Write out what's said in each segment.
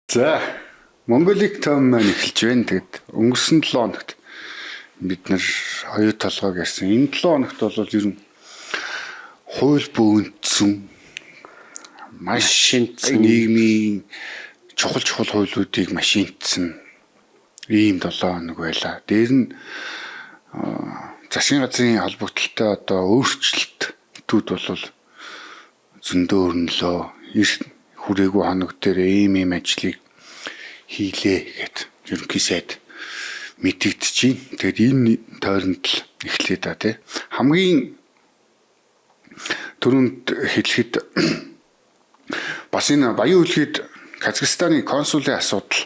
За Монголик том маань эхэлж байна. Тэгэд өнгөрсөн 7 хоногт бид нар оюу толгойг ярьсан. Энэ 7 хоногт бол ер нь хууль бөөнцсөн машинцсан нийгмийн чухал хуулиудыг машинцсан ийм 7 хоног байлаа. Дээр нь засгийн газрын холбогдлолтой одоо өөрчлөлтүүд бол зөндөө өрнөлөө. Хүрээгүй хоног дээр ийм ажлыг хийлээ гэд ерөнхий сайд мэдэгдэж байна. Тэгэхээр энэ тойронд л эхлэе да тий. Хамгийн түрүүнд хэлэхэд бас энэ баян хөлгийд Казахстаны консулын асуудал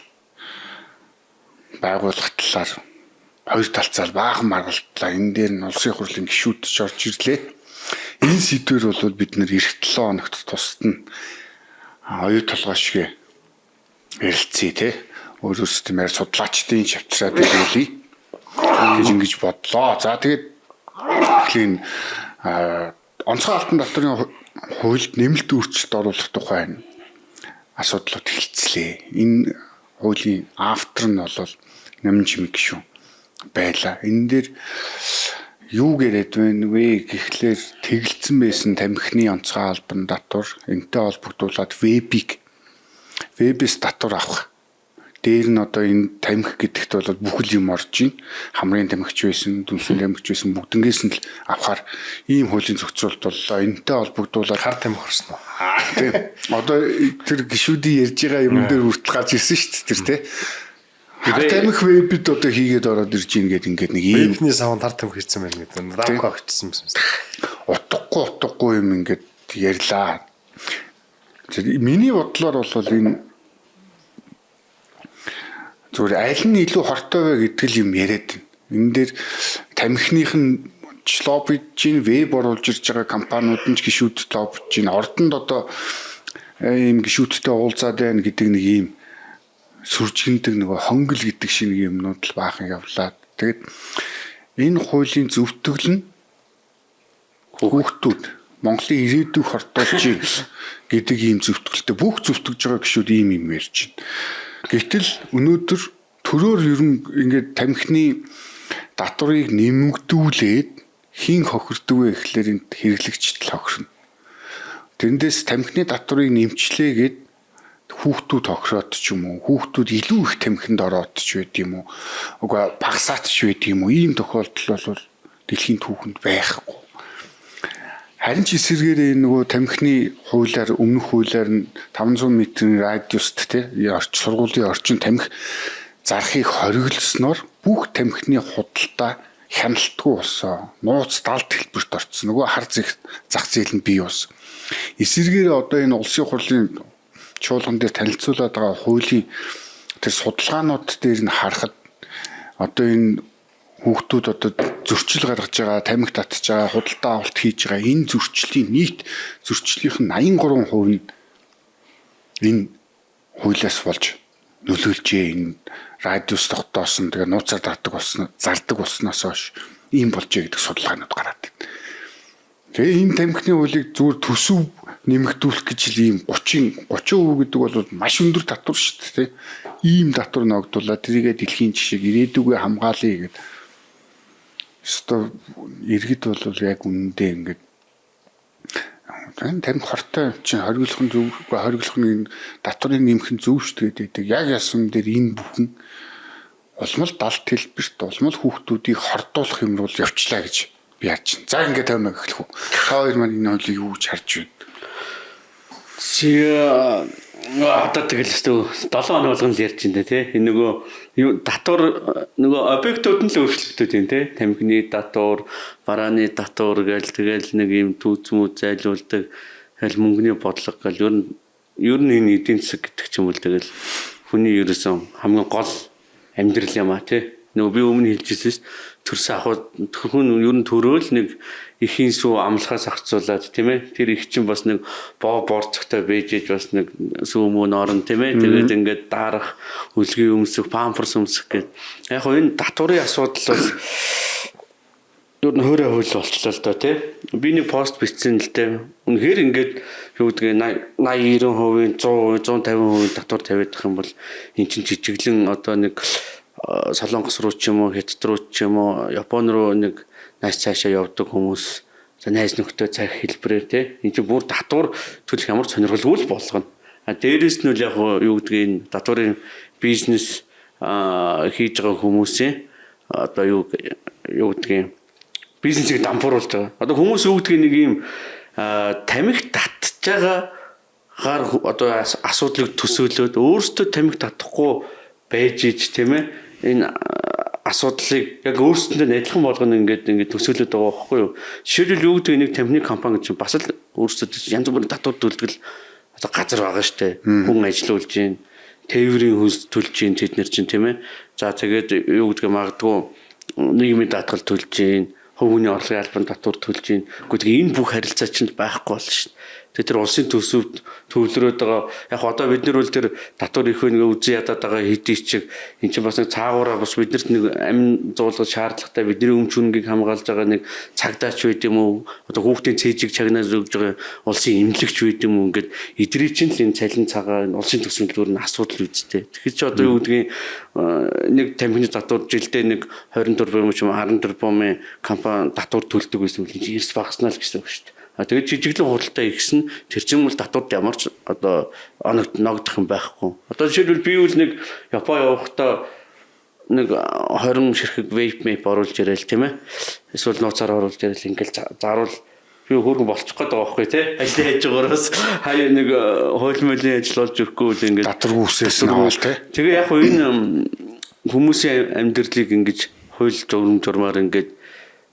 байгуулах талаар хоёр талцаар баахан маргалдлаа. Энэ дээр нь улсын хурлын гишүүд ч орж ирлээ. Энэ сэдвэр бол бид нэр эх 7 хоногт тусад нь оюу толгой шиг ярилцъя те. Өөрөөс тиймээр судлаачдын шавьцраа биелүүлээ гэж ингэж бодлоо. За тэгээд эхлэн онцгой алтан даатгын хуульд нэмэлт өөрчлөлт оруулах тухай асуудлууд хэлцлээ. Энэ хуулийн автор нь бол Намин Чимэг шүү байла. Энэ дээр юу яриад байна вэ гэхлээр тэгэлцэн байсан тамхины онцгой албан татвар энэтэй холбогдуулаад вебээс татвар авах. Дээр нь одоо энэ тамхи гэдэгт бол бүхэл юм орж ийн. Хамрын тамхич байсан, дүнсний тамхич байсан бүгднгээс нь л авахар ийм хуулийн зохицуулалт боллоо. Энэтэй холбогдуулаад хар тамхи орсон уу? Тийм. Одоо тэр гишүүдийн ярьж байгаа юм дээр хүртэл гарч ирсэн шүү дээ тэр тий. Хар тамхи вебд одоо хийгээд ороод ирж ийн гэдэг ингээд нэг ийм вебний савнд хар тамхи хийсэн байна гэдэг. Рамко авчихсан юм. Утгагүй юм ингээд ярьлаа. Миний бодлоор бол энэ зүгээр аль нь илүү хортой вэ гэдэг л юм яриад байна. Энэ дээр тамхиных нь лоббиж ийн веб оруулж ирж байгаа компаниуд нь гишүүдтэй лоббиж ийн. Ордонд одоо ийм гишүүдтэй уулзаад байна гэдэг нэг ийм сүржигэндэг нэг хонгол гэдэг шиг юмнууд л баахан явлаа. Тэгээд энэ хуулийн зөвтгөл нь хүүхдүүд Монголын ирээдүйг хортуулж ийн гэдэг ийм зөвтгөлтэй бүх зөвтгөж байгаа гишүүд ийм юм ярьж байна. Гэтэл өнөөдөр төрөөр ер нь ингээд тамхины татварыг нэмэгдүүлээд хин хохирдог вэ гэхлээр энд хэрэглэгчд л хохирно. Тэндээс тамхины татварыг нэмчлээгээд хүүхдүүд хохироод ч юм уу, хүүхдүүд илүү их тамхинд ороод ч байд юм уу, угаа багасаад ч байд юм уу, ийм тохиолдол бол дэлхийн түүхэнд байхгүй. Харин ч эсэргээрээ нөгөө тамхины хуулиар өмнөх хуулиар нь 500 м-ийн радиуст тий сургуулийн орчин тамхи зарахыг хориглосноор бүх тамхины худалдаа хяналтгүй болсон. Нууц далд хэлбэрт орсон. Нөгөө хар зах зээл нь бий болсон. Эсэргээрээ одоо энэ улсын хурлын чуулган дээр танилцуулаад байгаа хуулийн тэр судалгаанууд дээр нь харахад одоо энэ хүүхдүүд одоо зөрчил гаргаж байгаа, тамхи татж байгаа, худалдаа авалт хийж байгаа энэ зөрчлийн нийт зөрчлийнх нь 83% нь энэ хуулиас болж нөлөөлжээ. Энэ радиус тогтоосон, тэгээ нууцаар зардаг болсноос хойш ийм болжээ гэдэг судалгаанууд гараад байна. Тэгээ энэ тамхины хуулийг зүгээр төсөв нэмэгдүүлэх гэж л ийм 30% гэдэг бол маш өндөр татвар шүү дээ. Ийм татвар ногдуулаад тэрийгэ дэлхийн жишээг ирээдүгөө хамгаалъя гэдэг. Өстой иргэд бол яг үнэндээ ингээд тамхи хортой чинь хориглох нь зөв, хориглох нь татварыг нэмэх нь зөв шүү дээ. Яг ясан дээр энэ бүхэн улмал далд хэлбэрт улмал хүүхдүүдийг хордуулах юм бол явчлаа гэж би яаж чинь. За ингээд таймаг эхлэх үү. Та хоёр маань энэ хуулийг юу гэж харж байна? Одоо тэгэл өстөө 7 хоног болгон л ярьж байна тий. Энэ нөгөө татвар нөгөө объектууд нь л өөрчлөгдөд байна тий. Тамхины татвар, барааны татвар гээл тэгэл нэг юм түүцмүү зайлуулдаг аль мөнгөний бодлого гэл ер нь энэ эдийн засаг гэдэг ч юм бол тэгэл хүний ерөөсөн хамгийн гол амьдрал юм а тий. Нөгөө би өмнө хэлжсэн шүү дээ. Төрсөн ахуй хүн ер нь төрөөл нэг ихийн сүү амлахаас ахцуулаад тийм ээ. Тэр их чинь бас нэг борцогтой бэжэж бас нэг сүүмөн орон тийм ээ. Тэгээд ингээд даарах, үлгийн өмсөх, памперс өмсөх гэдэг. Яг хоо энэ татварын асуудал бол юу н хөөрэ хөл болчлоо л доо тий. Би нэг пост бичсэн л дээ. Үнэхээр ингээд юу гэдгийг 80 90%, 100%, 150% татвар тавиад байх юм бол эн чинь жижиглэн одоо нэг Солонгос руу ч юм уу, Хятад руу ч юм уу, Япон руу нэг найс цаашаа явдаг хүмүүс найз нөхдөд цаг хэлбэрээр тий. Энд чинь бүр татвар төлөх ямар сонирхолгүй л болгоно. А дээрэс нь л яг юу гэдгийг татварын бизнес хийж байгаа хүмүүсийн одоо юу гэдгийг бизнесийг дампууруулж байгаа. Одоо хүмүүс юу гэдгийг нэг юм тамхи татж байгаагаар одоо асуудлыг төсөөлөөд өөрсдөө тамхи татахгүй байж иж тийм ээ энэ асуудлыг яг өөрсдөндөө адилхан болгоно ингээд төсөөлөд байгаа байхгүй юу. Жишээлбэл юу гэдэг нэг тамхины компани чинь бас л өөрсдөө янз бүрийн татвар төлдөг одоо газар байгаа штэ. Хүн ажиллуулж гин, тээврийн хөлс төлж гин тэд нар чинь тийм ээ. За тэгээд юу гэдгийг магадгүй нийгмийн даатгал төлж гин, хувийн орлогын албан татвар төлж гин. Гэхдээ энэ бүх харилцаа чинь байхгүй болно штэ. Тэр улсын төсөвд төвлөрөөд байгаа яг одоо бид нар бол тэр татвар их нэг үзэн ядаад байгаа хэдий чиг эн чинь бас нэг цаагаараа бас биднэрт нэг амин зуулгах шаардлагатай бидний өмч үнгийг хамгаалж байгаа нэг цагдаач байд юм уу одоо хүүхдийн цээжийг чагнаж өгж байгаа улсын эмнэлэгч байд юм уу ингээд эдрий чинь л энэ цалин цагаа улсын төсвөлөөр нь асуудал үүстэй. Тэгэхээр чи одоо юу гэдгийг нэг тамхины татвар жилдээ нэг 20 тэрбум ч юм 10 тэрбумын компани татвар төлдөг гэсэн үг чинь эрс багаснаа л гэсэн үг шүү дээ. Тэгээд жижиглэн худалдаа ихсэн тэр чинь бол татварт ямар ч одоо ногдох юм байхгүй. Одоо жишээлбэл би үл нэг Япон явахдаа нэг 20 ширхэг вейп мэп оруулж ирээл тийм ээ. Эсвэл нууцаар оруулж ирээл ингээл заруул би хөөргөн болчих гээд байгаа байхгүй тий. Ажил хийж байгаараас хаяа нэг хууль мөлийн ажил болж ирэхгүй үл ингээд татвар үүссэн нь тий. Тэгээ яг энэ хүмүүсийн амьдралыг ингэж хууль журмаар ингээд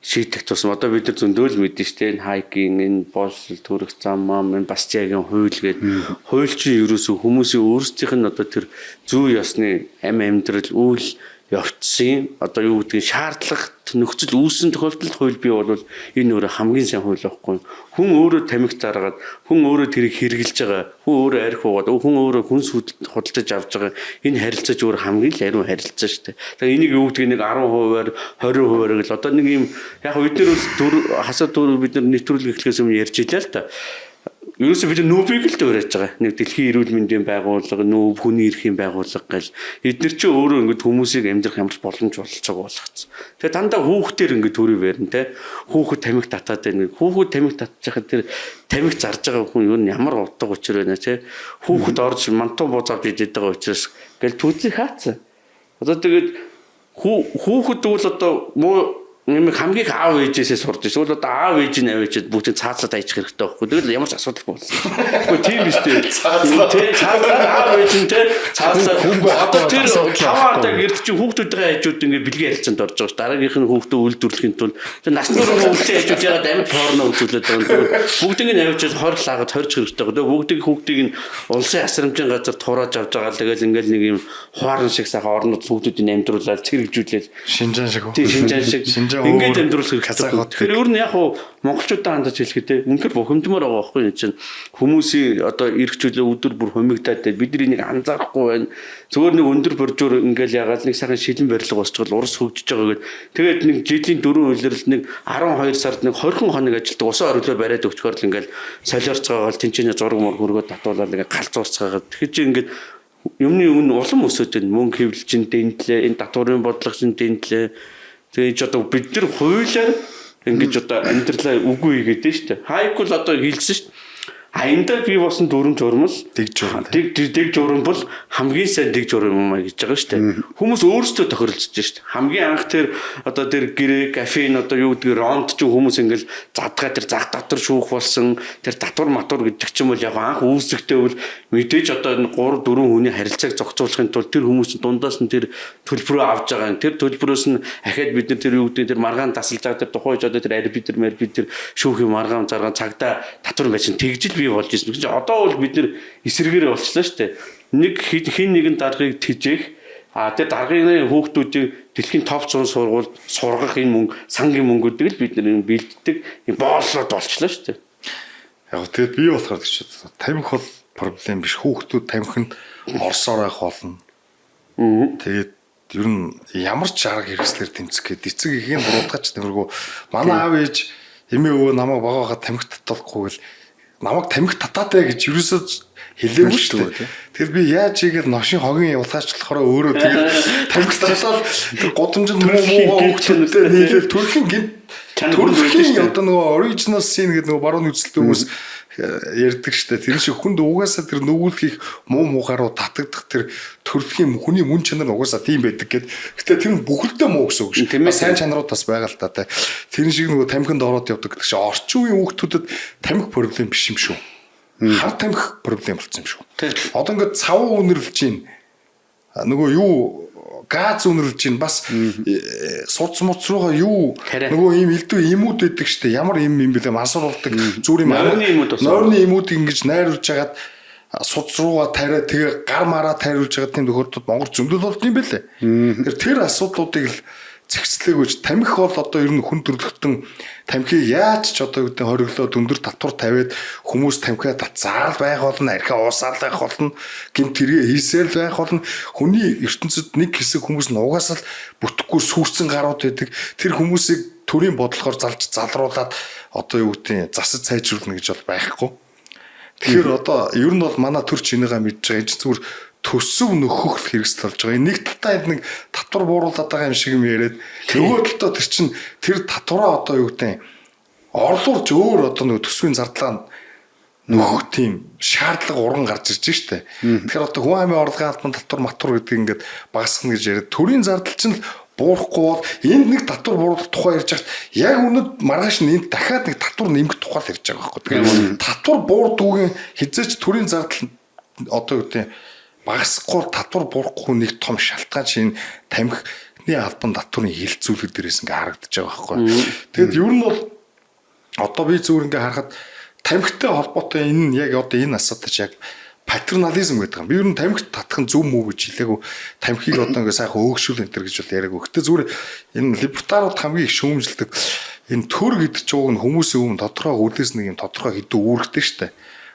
шийдэх тусам одоо бид нар зөндөөл мэдэн штэ энэ хайкинг энэ боловсрол төрөх зам энэ Бастиагийн хууль гэдэг хууль чинь ерөөсөө хүмүүсийн өөрсдийнх нь одоо тэр зүй ёсны амьдрал үйл явцсан одоо юу гэдгийг шаардлагат нөхцөл үүссэн тохиолдолд хууль бий бол энэ өөрөө хамгийн сайн хууль байхгүй. Хүн өөрөө тамхи заргаад хүн өөрөө тэрийг хэрэгжилж байгаа хүн өөрөө арх уугаад хүн өөрөө хүнс худалдаж авч байгаа энэ харилцаач өөр хамгийн л ариун харилцаа шүү дээ. Тэгэхээр энийг юу гэдгийг нэг 10%-аар 20%-аар гэл одоо нэг юм яг бид нар бол хасаа төр бид нар нэвтрүүлэг эхлэхээс өмнө ярьж илаа л та. Ерөөсөө бид нүүбийг л дөрөөж байгаа. Нэг дэлхийн эрүүл мэндийн байгууллага, нүүб хүний эрхийн байгууллага гэл эдгээр чинь өөрөө ингэж хүмүүсийг амьдрах ямар ч боломж болцоог болгоцсон. Тэгээ дандаа хүүхдээр ингэ төрөй барина те. Хүүхэд тамхи татаад байна. Хүүхэд тамхи татчихад тэр тамхи зарж байгаа хүн юу ямар утга учир байна те. Хүүхэд орж мантуу бууз авч идээд байгаа учраас гэл түүцийг хаацсан. Одоо тэгээд хүүхэд бол одоо муу нэг хамгийн аав ээжээсээ сурж эсвэл одоо аав ээж нь авчиад бүгд цаацлаад ажих хэрэгтэй байхгүй. Тэгэл ямар ч асуудал болсон. Гэхдээ тийм биш үү? Цаацлаад аав ээж нь те цаацлаад одоо тэр хаваадаг гэрд чинь хүүхдүүдийн хажууд ингээд бэлгийн харилцаанд орж байгаа ш. Дараагийнх нь хүүхдөө үйлдвэрлэхийн тулд тэр насны хүүхдийн хажууд ягаад амьд порно үзүүлээд байгаа юм. Бүгдийг нь авчиад хорл аагаад хорж хэрэгтэй байгаа. Тэгээ бүгдийг хүүхдийг нь улсын асрамжийн газар турааж авч байгаа. Тэгэл ингээд нэг юм хуаран шиг сайхан орнууд хүүхдүүдийн амьдруулаад цэрэгжүүлээд Шинжаан шиг. Тийм шинжаан шиг ингээд амьдруулах хэрэгтэй. Тэгэхээр өөр нь яг уу монголчуудаа хандаж хэлэхдээ үнэхээр бухимдмаар байгаа байхгүй юм чинь хүмүүсийн одоо эргчүүлээ өдөр бүр хумигдаад бид нар энийг анзаарахгүй байна. Зөвөр нэг өндөр боржуур ингээл ягаад нэг сайхан шилэн барилга босчгол урс хөгжиж байгаа гэд тэгээд нэг жилийн 4 үйлрэл нэг 12 сард нэг 20 хоног ажилтдаг усан оргилоор бариад өгчгөр л ингээл солиорцгаагаал тэнцэнэ зураг мөр хөргөө татуулаад ингээд галзуурцгаагаад тэгэхээр чи ингээд юмны үн улам өсөж байна. Мөнгө хэвлэл чинь дэндлээ, энэ татварын бодлого чинь дэндлээ. Тэгээд одоо бид нар хуулиар ингэж одоо амьдралаа үгүй хийгээд дээ шүү дээ. Хайк бол одоо хэлсэн шүү дээ. Аяндаа бий болсон дүрм журмал дэг журам бол хамгийн сайн дэг журам юм а гэж байгаа шүү дээ. Хүмүүс өөрсдөө тохиролцож шүү дээ. Хамгийн анх тэр одоо тэр гэрээ, кафен одоо юу гэдэг ронд ч хүмүүс ингээл задгаа тэр зах татвар шүүх болсон тэр татвар матур гэдэг ч юм бол яг анх үүсэхдээ бол мэдээж одоо энэ 3 4 хүний харилцааг зохицуулахын тулд тэр хүмүүс дундаас нь тэр төлбөрөө авж байгаа. Тэр төлбөрөөс нь ахаад бид нар тэр юу гэдэг тэр маргаан тасалж байгаа тэр тухайж одоо тэр арбитр тэр шүүхийн маргаан заргаан цагдаа татвар байж тэгжил бий болж ирсэн. Гэвч одоо бол бид нар эсрэгээр болчихлоо шүү дээ. Нэг хин нэгэн даргыг тэжээх тэр даргын хүүхдүүдийг дэлхийн топ 100 сургуульд сургах энэ мөнгө сангийн мөнгүүдийг л бид нар бэлддэг бооллоод болчихлоо шүү дээ. Яг тэгээд би болохоор гэж тамхи бол проблем биш. Хүүхдүүд тамхинд орсоор байх болно. Тэгээд ер нь ямар ч арга хэрэгслэр тэмцэх гээд эцэг эхийн буруудгач нэмэргүй манай аав ээж эмээ өвөө намайг багаахад тамхи татуулахгүй гэл намайг тамхи татаатай гэж юусоо хэлээгүй шүү дээ. Тэр би яаж игээл новшин хогийн явуулгаач болохоор өөрөө тэгэл тамхи татаад тэр годомжинд муугаа хөвгтөндөө нийлэл төрхийн гинт төрхийн одоо нөгөө original scene гэдэг нөгөө баруун үзэлтэй хүмүүс ярьдаг штэ. Тэр шиг хүнд угаасаа тэр нүгүүлхийг муухааруу татагдах тэр төрөлхийн хүний мөн чанар нь угаасаа тийм байдаг гэд. Гэтэ тэр нь бүхэлдээ муу гэсэн үг шүү. Сайн чанарууд бас байгаа л та. Тэр шиг нөгөө тамхинд ороод явдаг гэдэг чинь орчин үеийн хүүхдүүдэд тамхи проблем биш юм шүү. Хар тамхи проблем болсон юм шүү. Одоо ингээд цав үнэрлж чинь нөгөө юу газ үнэрлж чинь бас суц муц руугаа юу нөгөө ийм элдв имүүд байдаг штэ ямар юм бэлээ мансуур болдог зүр юм нойрны имүүд ингэж найруулж хагаад суц руугаа тариа тэгээ гар мараа тариулж байгаа тийм тохиолдолд Монгол зөндөл болд юм бэлээ. Тэр асуудлуудыг л зэгцлээгүйж тамхи бол одоо ер нь хүн төрлөختөн тамхиг яаж ч одоо гэдэг хориглоод өндөр татвар тавиад хүмүүс тамхиа татсаар байх болно, архиа уусаар байх болно, гэмт тэргээ хийсээр байх болно. Хүний ертөнцид нэг хэсэг хүмүүс нь угаасаа л бүтэхгүй сүрцэн гарууд байдаг. Тэр хүмүүсийг төрийн бодлохоор залж залруулад одоо юу гэдэг засаж сайжруулна гэж бол байхгүй. Тэгэхээр одоо ер нь бол манай төр чинээгаа мэдж байгаа энэ зүгээр төсөв нөхөх хэрэгсэл болж байгаа. Нэг талдаа нэг татвар бууруулаад байгаа юм шиг юм яриад нөгөө талдаа тэр чин тэр татвараа одоо юу гэдэг орлуулж өөр одоо нөгөө төсвийн зардлаа нөхөх тийм шаардлага уран гарч ирж штэ. Тэгэхээр одоо хүн амын орлогын албан татвар матвар гэдэг ингээд багасгах гэж яриад төрийн зардал чинь буурахгүй бол энд нэг татвар бууруулах тухай ярьж хахад яг өнөд маргааш нь энд дахиад нэг татвар нэмэх тухай ярьж байгаа байхгүй. Тэгэхээр татвар буурдуугийн хязгаарч төрийн зардал одоо юу гэдэг багасахгүй татвар буурахгүй нэг том шалтгаан чинь тамхины албан татврын хилцүүлэг дээрээс ингээ харагдаж байгаа байхгүй. Тэгэд ер нь бол одоо би зүгээр ингээ харахад тамхитай холбоотой энэ яг одоо энэ асуудал яг патернализм гэдэг юм. Би ер нь тамхи татах нь зөв мүү гэж хэлээгүй. Тамхиг одоо ингээ сайхан өөгшүүл энэ төр гэж бол яриаггүй. Гэтэ зүгээр энэ либертарууд хамгийн их шүүмжилдэг энэ төр гэдэг ч уг нь хүмүүсийн өмнө тодорхой үлээс нэг юм тодорхой хэдэн үүрэгтэй штэ.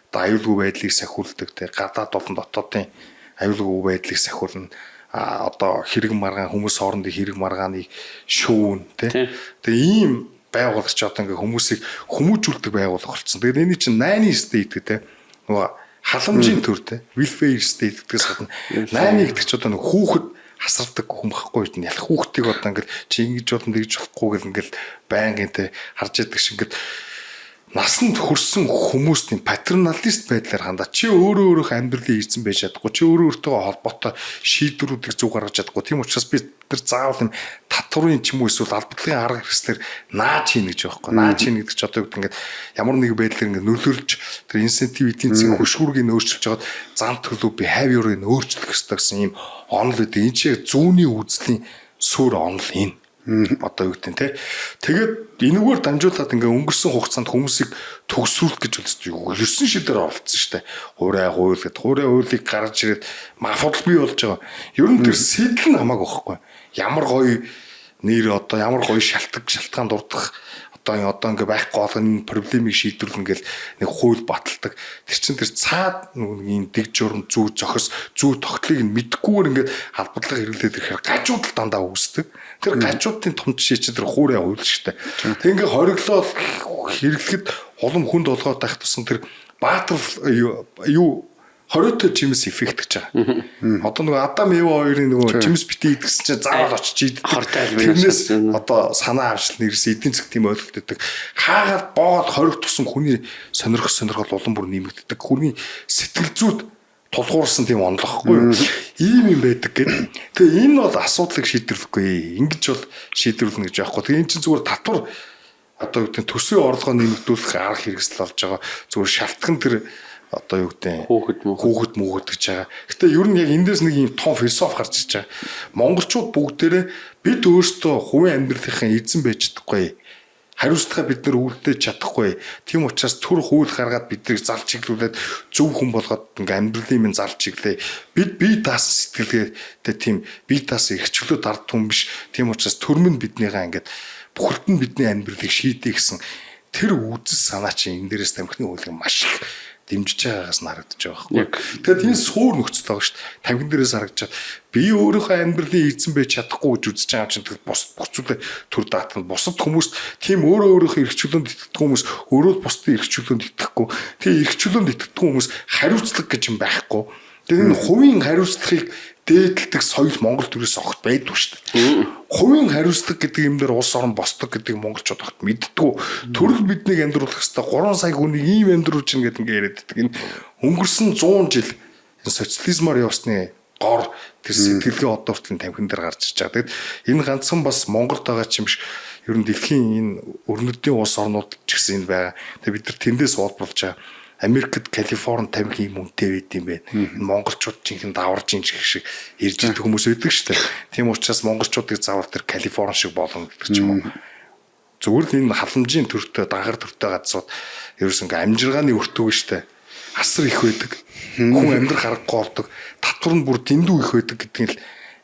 Одоо аюулгүй байдлыг сахиулдаг те гадаад болон дотоодын аюулгүй байдлыг сахиулна. Одоо хэрэг маргаан хүмүүс хоорондын хэрэг маргааныг шүүн те. Тэгээ ийм байгуулагч одоо ингээ хүмүүсийг хүмүүжүүлдэг байгууллага болсон. Тэгээд энэ чинь найны state те. Нөгөө халамжийн төр те. Welfare state гэдгээс гадна найны гэдэг чинь одоо нэг хүүхэд хасардаг хүн байхгүй юм. Ялах хүүхдийг одоо ингээ чи ингэж болно тэгж болохгүй гэл ингээл байнгын те харж яадаг шиг ингээд насанд хүрсэн хүмүүст тийм патерналист байдлаар хандаа. Чи өөрөө амьдралын эзэн байж чадахгүй. Чи өөртөө холбоотой шийдвэрүүдийг зөв гаргаж чадахгүй. Тийм учраас би тэр заавал юм татварын ч юм уу эсвэл албадлын арга хэрэгслэр нааж хийнэ гэж байхгүй. Нааж хийнэ гэдэг чи одоо ингээд ямар нэг байдлаар ингээд нөлөөлж тэр инсентив эдийн засгийн хөшгүүргийг өөрчилж хагаад зам төлөв behavior-ыг өөрчлөх хэрэгтэй гэсэн юм онол гэдэг. Энэ чи зүүнний үзлийн сүр онол энэ. Одоо юу гэдэг те. Тэгээд энэгээр дамжуулаад ингээ өнгөрсөн хугацаанд хүмүүсийг төгсрүүлэх гэж үлдсэн. 9 шидээр оролцсон шүү дээ. Хуурай хууль гэдэг. Хуурай хуулийг гаргаж ирээд мафууд бий болж байгаа. Ер нь тэр сэтэл нь хамаагүй байхгүй. Ямар гоё нэр одоо ямар гоё шалтгаан дурдах одоо ингээ байхгүй болгоны проблемыг шийдвэрлэн гэл нэг хууль баталдаг. Тэр чин тэр цаад нэг дэг журам зүү зохис зүү тогтлыг нь мэдгүйгээр ингээ албадлага хэрэглээд ирэхээр гажууд л дандаа үүсдэг. Тэр гажуудын том жишээ чинь тэр хуурай хууль шүү дээ. Тэг ингээ хориглол хэрэглэхэд улам хүнд олгоод байх тусам тэр баатар юу хориотой жимс эффект гэж байгаа. Одоо нөгөө Адам Ева хоёрын нөгөө жимс битээ идэгсэн чинь заавал очиж идэх. Тэрнээс одоо санаа авшил нэрс эдийн засаг тийм ойлголт өгдөг. Хаагаад боогод хориг тусан хүний сонирхол улам бүр нэмэгддэг. Хүний сэтгэл зүйд тулгуурсан тийм онолохгүй юу? Ийм юм байдаг гэдэг. Тэгээ энэ бол асуудлыг шийдвэрлэхгүй. Ингэж бол шийдвэрлэнэ гэж яахгүй. Тэгээ эн чинь зүгээр татвар одоо юу гэдэг төсвийн орлогоо нэмэгдүүлэх арга хэрэгсэл болж байгаа. Зүгээр шалтгаан тэр одоо юу гэдэг хүүхэд мөхөд гэж байгаа. Гэтэ ер нь яг эндээс нэг юм том философи гарч иж байгаа. Монголчууд бүгдээрээ бид өөрсдөө хувийн амьдралынхаа эзэн байж чадахгүй. Хариуцлагаа бид нэр үлдээж чадахгүй. Тийм учраас төр хууль гаргаад биднийг залж чиглүүлээд зөв хүн болгоод ингээм амьдралын минь залж чиглээ. Бид бие даасан сэтгэлгээтэй тийм бие даасан эрхчлөөд ард хүн биш. Тийм учраас төрмөн биднийгаа ингээд бүхэлд нь бидний амьдралыг шийдээ гэсэн тэр үзэл санаа чинь энэ дээрээс тамхины хуулийг маш их дэмжиж байгаагаас нь харагдаж байгаа байхгүй. Тэгэхээр энэ суур нөхцөл байгаа шүү дээ. Тамхин дээрээс харагдаад би өөрийнхөө амьдралын эзэн байж чадахгүй гэж үзэж байгаа чинь тэгэл бусад бохцуулаа төр даатна. Бусад хүмүүст тийм өөрийнхөө эрх чөлөөнд итгэдэг хүмүүс өөрөө бусдын эрх чөлөөнд итгэхгүй. Тэгээ эрх чөлөөнд итгэдэг хүмүүс хариуцлага гэж юм байхгүй. Тэгээ энэ хувийн хариуцлагыг дээдэлдэг соёл Монгол төрөөс огт байдгүй шүү дээ. Хувийн хариуцлага гэдэг юм дээр улс орон босдог гэдэг монголчууд огт мэддэггүй. Төрөл биднийг амьдруулах хэвээр 3 сая хүнийг ийм амьдруулж гин гэдэг ингээ яриад байдаг. Энэ өнгөрсөн 100 жил энэ социализмаар явсны гор тэр сэтгэлгээ одоо хүртэл тамхин дээр гарч ирж байгаа. Тэгэд энэ ганцхан бас Монголд байгаа ч юм биш. Ер нь дэлхийн энэ өрнөдийн улс орнууд ч гэсэн энэ байгаа. Тэгээ бид нар тэндээс олборлж байгаа. Америкт Калифорни тамхи юм үнэтэй байд юм байна. Монголчууд жинхэнэ даварж ин шиг ирж идэх хүмүүс байдаг шүү дээ. Тийм учраас монголчуудыг заавал тэр Калифорни шиг болно гэдэг ч юм уу. Зүгээр л энэ халамжийн төртөө дагар төртөө газрууд ерөөс ингээ амжиргааны өртөг шүү дээ. Асар их байдаг. Хүн амьдрах аргагүй болдог. Татвар нь бүр дэндүү их байдаг гэдгийг л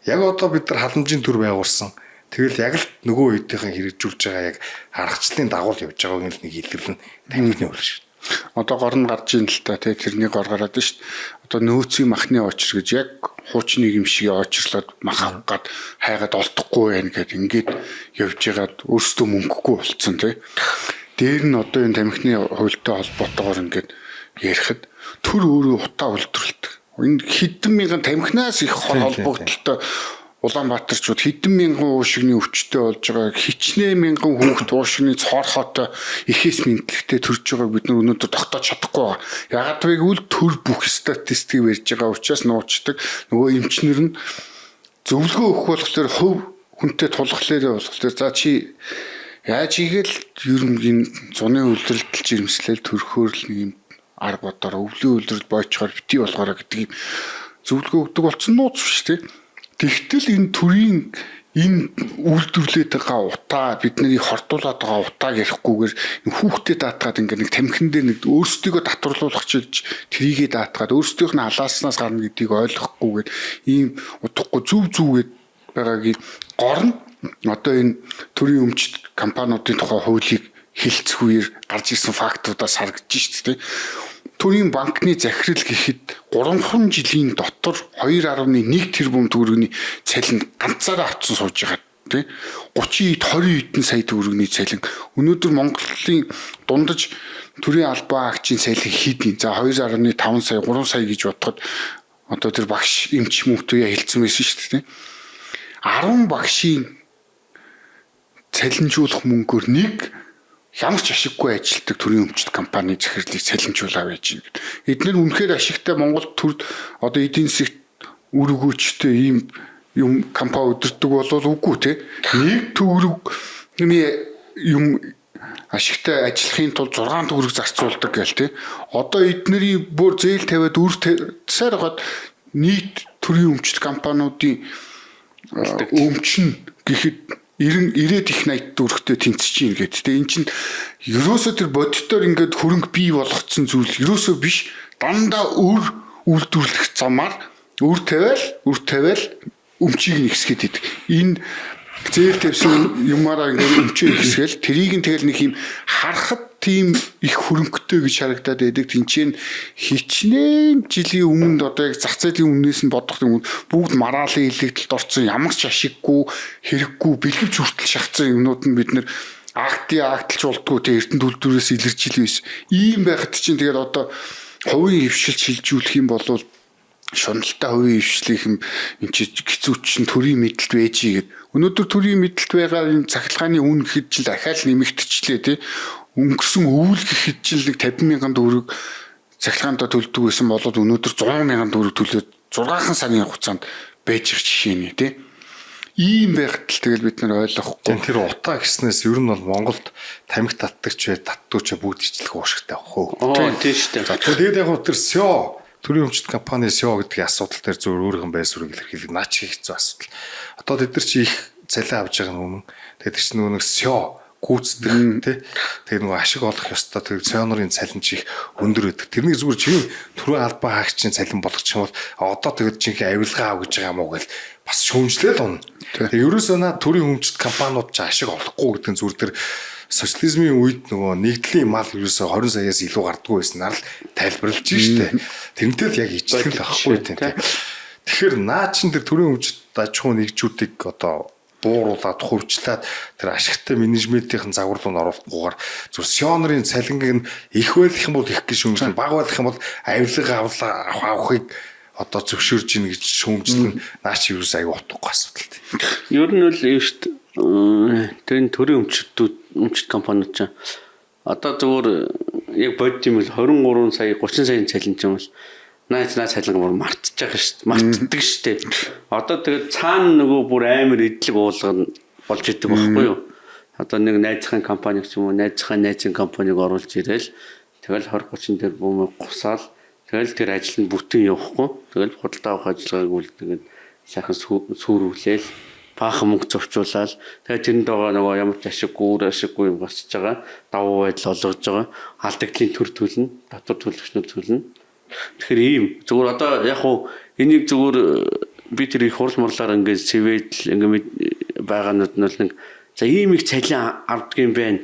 яг одоо бид нар халамжийн төр байгуулсан. Тэгэл яг л нөгөө үеийнхэн хэрэгжүүлж байгаа яг аргачлалын дагуу л явж байгааг нэг илэрлэн тамхины үйл шүү. Одоо гор нь гарч ийн л та тэрний гор гараад нь шүү. Одоо нөөцийн махны очир гэж яг хуучныг юм шиг очирлоод мах авах гад хайгаад олдохгүй байх гэд ингээд явж байгаад өөрсдөө мөнгөгүй болцсон тий. Дээр нь одоо энэ тамхины хуультай холбоотойгоор ингээд ярихад төр өөрөө утаа үлдвэрлэдэг. Энэ хэдэн мянган тамхинаас их холбогдолтой Улаанбаатарчууд хэдэн мянган уушигны өвчтөй болж байгаа хичнээн мянган хүүхд уушигны цоорхоотой ихээс мэдлэгтэй төрж байгааг бид нар өнөөдөр тогтоож чадахгүй байгаа. Ягаад гэвэл төр бүх статистик барьж байгаа учраас нуучдаг. Нөгөө эмчнэр нь зөвлөгөө өгөх болохоор хувь хүнтэй тулхлаараа болохоор за чи яаж игээл ер нь энэ зуны үйлдвэрлэлд жирэмслэл төрөхөөр л нэг юм арга бодороо өвлийн үйлдвэрлэл бойчоор бити болгоорой гэдэг юм зөвлөгөө өгдөг болсон нууц биш тий. Тэгтэл энэ төрийн энэ үйлдвэрлээд байгаа утаа бидний хортуулаад байгаа утааг ярихгүйгээр хүүхдэд даатгаад ингээд нэг тамхин дээр нэг өөрсдийгөө татварлуулах чилж трийгээ даатгаад өөрсдийнх нь халааснаас гарна гэдгийг ойлгохгүйгээр ийм утгагүй зүгээд байгаагийн гор нь одоо энэ төрийн өмчт компаниудын тухай хуулийг хилцэх үеэр гарч ирсэн фактуудаас харагдаж шүү дээ. Төрийн банкны захирал гэхэд 3 жилийн дотор 2.1 тэрбум төгрөгийн цалин ганцаараа авсан сууж байгаа тий 30-д 20 сая төгрөгийн цалин өнөөдөр Монголын дундаж төрийн албан агчийн цалин хийдний за 2.5 сая 3 сая гэж бодоход одоо тэр багш эмч мөвтөе хэлсэн байсан шүү дээ тий 10 багшийн цалинжуулах мөнгөөр нэг ямар ч ашиггүй ажилтдаг төрийн өмчт компани захирлыг цалинжуулаа байж байна. Эдгээр үнэхээр ашигтай Монгол төр одоо эдийн засагт үр өгөөжтэй ийм юм компани өдөрдөг болов үгүй те. Нэг төгрөгийн юм ашигтай ажиллахын тулд 6 төгрөг зарцуулдаг гээл те. Одоо эднэрийн бүр зээл тавиад үр тасаар гад нийт төрийн өмчт компаниудын өмчн гэхэд 90-д их 80 төгрөгтэй тэнцэж чинь гэдэг. Тэгээ эн чинь ерөөсөө тэр бодитоор ингээд хөрөнгө бий болгоцсон зүйл ерөөсөө биш. Дандаа үйлдвэрлэх замаар үр тавиал өмчийг нэгсгээд идэг. Энэ зээл тавьсан юмараа ингээд өмчөө ихсгээл тэрийг нь тэгэл нэг юм харахад тийм их хөрөнгөтэй гэж харагдаад байдаг. Тинчэн хичнээн жилийн өмнөд одоо яг зах зээлийн өмнөөс нь бодох юм бүгд мараалын илэгдэлд орсон ямар ч ашиггүй хэрэггүй бэлгэвч хүртэл шахацсан юмнууд нь бид нэр акталж болдгоо тэ эрдэнэ төлөвлөрөөс илэрч ил биш. Ийм байхад чинь тэгээд одоо хувийн хөвшилж шилжүүлэх юм бол шуналтай хувийн хөвшлийнх юм энэ хэцүүч чинь төрийн мэдлэлт байжээ гэд. Өнөөдөр төрийн мэдлэлт байгаа энэ цахилгааны үн гэхэд ч дахиад нэмэгдчихлээ тий. Өнгөрсөн өвөл гэхэд ч нэг 50,000 төгрөг цахилгаанд төлдөг байсан бол өнөөдөр 100,000 төгрөг төлөөд 6 сарын хугацаанд байж их жишээ нэ тий. Ийм байхад л тэгэл бид нар ойлгохгүй. Тэр утаа гэснээс ер нь бол Монголд тамхи татдагч бай, татдууч бүгд ижлэх уушигтай хөө. Тийм шүү дээ. Тэгээд яг тэр SEO төрийн өмчт компани SEO гэдгийн асуудал дээр зөв өөрийнх нь байр суурийг илэрхийлэх наач хэцүү асуудал. Одоо тэд нар чи их цалин авч байгаа юм. Тэгээд тэр чинь нэг SEO гүйцэтгэх тий. Тэгээд нөгөө ашиг олох ёстой. Тэгээд SEO-ны цалин чих өндөр өгдөг. Тэрний зүгээр чи төрийн албан хаагчийн цалин болгочих юм бол одоо тэгээд жинхэнэ авилгаа ав гэж байгаа юм уу гэл бас шүүмжлээл унна. Тэгээд ерөөсөө наа төрийн өмчт компаниуд ч ашиг олохгүй гэдэг нь зүгээр тэр социализмын үед нөгөө нэгдлийн мал ерөөсө 20 саяас илүү гардггүй байснаар л тайлбарлаж штэ. Тэрнтэй л яг ижилхэн л ахгүй тийм. Тэгэхээр наа чин тэр төрийн өмчт аж ахуй нэгжүүдийг одоо бууруулад хувьчлаад тэр ашигтай менежментийн загвар руу оруулахгүйгээр зөв сионерын цалингийг их байх юм бол их гэж шүүмжлэн баг байх юм бол авилга авахыг одоо зөвшөөрж ийн гэж шүүмжлэн наач юу аяг утгагүй асуудал тийм. Ер нь л юу шүү дээ. Тэр төрийн өмчт компаниуд ч одоо зөвхөн яг бодит юм бол 23 сая 30 саяын цалин ч юм бол наач цалин бүр мартчих байгаа шүү дээ. Мартдаг шүү дээ. Одоо тэгээд цаана нөгөө бүр амар эдлэг уулгана болж идэг байхгүй юу? Одоо нэг найзхан компани ч юм уу найзын компаниг оруулж ирээл тэгэл 20 30 дээр бүүмээ гусаал тэгэл тэр ажил нь бүтэн явахгүй. Тэгэл худалдаа авах ажиллагааг үл тэгээд сайхан сүрүүлээл баахан мөнгө зурчуулаад тэгээд тэрэнд байгаа нөгөө ямар ч ашиггүй юм гарчиж байгаа давуу байдал олгож байгаа алдагдлын төр төлнө татвар төлөгчнүүд төлнө. Тэгэхээр ийм зүгээр одоо яг хуу энийг зүгээр би тэр их хурал мурлаар ингээд цэвэдл ингээд байгаанууд нь нэг за ийм их цалин авдаг юм байна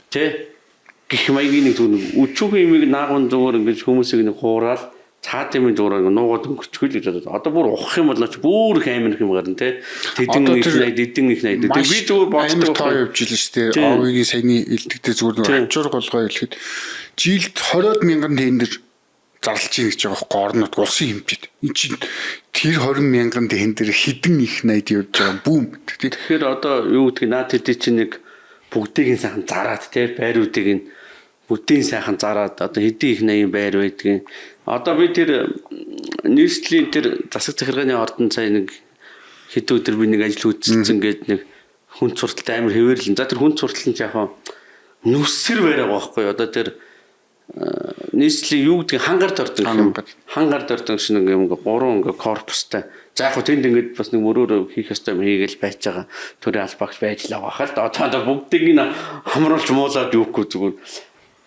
тэ гэх маягийн нэг зүгээр өчүүхэн имийг наагуун зүгээр ингээд хүмүүсийг нэг хуураад цаад юм зүгээр нуугаад өнгөрчихгүй л гэж бодоод одоо бүр ухах юм бол ч бүр их амар юм гарна тэ тэдэн их найд би зүгээр боддог тоо явж илэн шүү дээ овгийн саяны элдэгтэй зүгээр хажуур голгой хэлэхэд жилд 20 мянган тендер зарлж ийн гэж байгаа байхгүй орнууд улсын хэмжээд энэ чинь тэр 20 мянган тендер хідэн их найд явж байгаа бүүм тий. Тэгэхээр одоо юу гэдгийг наад хэдий чинь нэг бүгдийг нь сайхан зараад тий байруудыг нь бүгдийг сайхан зараад одоо хэдий их найын байр байдгийг одоо би тэр нийслэлийн тэр засаг захиргааны ордон цай нэг хэд өдөр би нэг ажил үзсэн гээд нэг хүн сурталтай амар хэвэрлэн за тэр хүн суртал нь яхаа нүсэр байраа байхгүй одоо тэр нийслэлийн юу гэдгийг хангаар дордог юм хангаар дордог шиг нэг юм 3 ингээ корпустай за яг хөө тэнд ингээд бас нэг мөрөөр хийх ёстой юм хийгээл байж байгаа төрийн албаагч байж л байгаа хаа одоо бүгдийг нь хамруулж муулаад юухгүй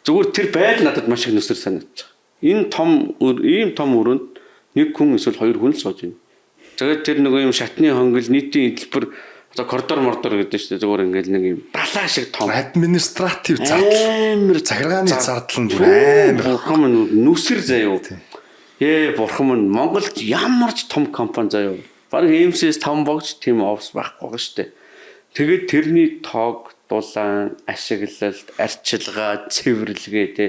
зүгээр тэр байл надад маш их нүсэр санагдаж байгаа энэ том өрөөнд нэг хүн эсвэл хоёр хүн л сууж байна тэгээд тэр нэг юм шатны хонгил нийтийн эдлбэр одоо коридор мордор гэдэг чинь зүгээр ингээл нэг юм далаа шиг том административ зардал амар захиргааны зардал нь амар бурхан нүсэр заяа. Бурхан минь Монголд ямар ч том компани заяа. Бараг MCS 5 богч тийм офс байхгүй байгаа шүү дээ. Тэгээд тэрний тоог дулаан ашиглалт арчилгаа цэвэрлэгээ те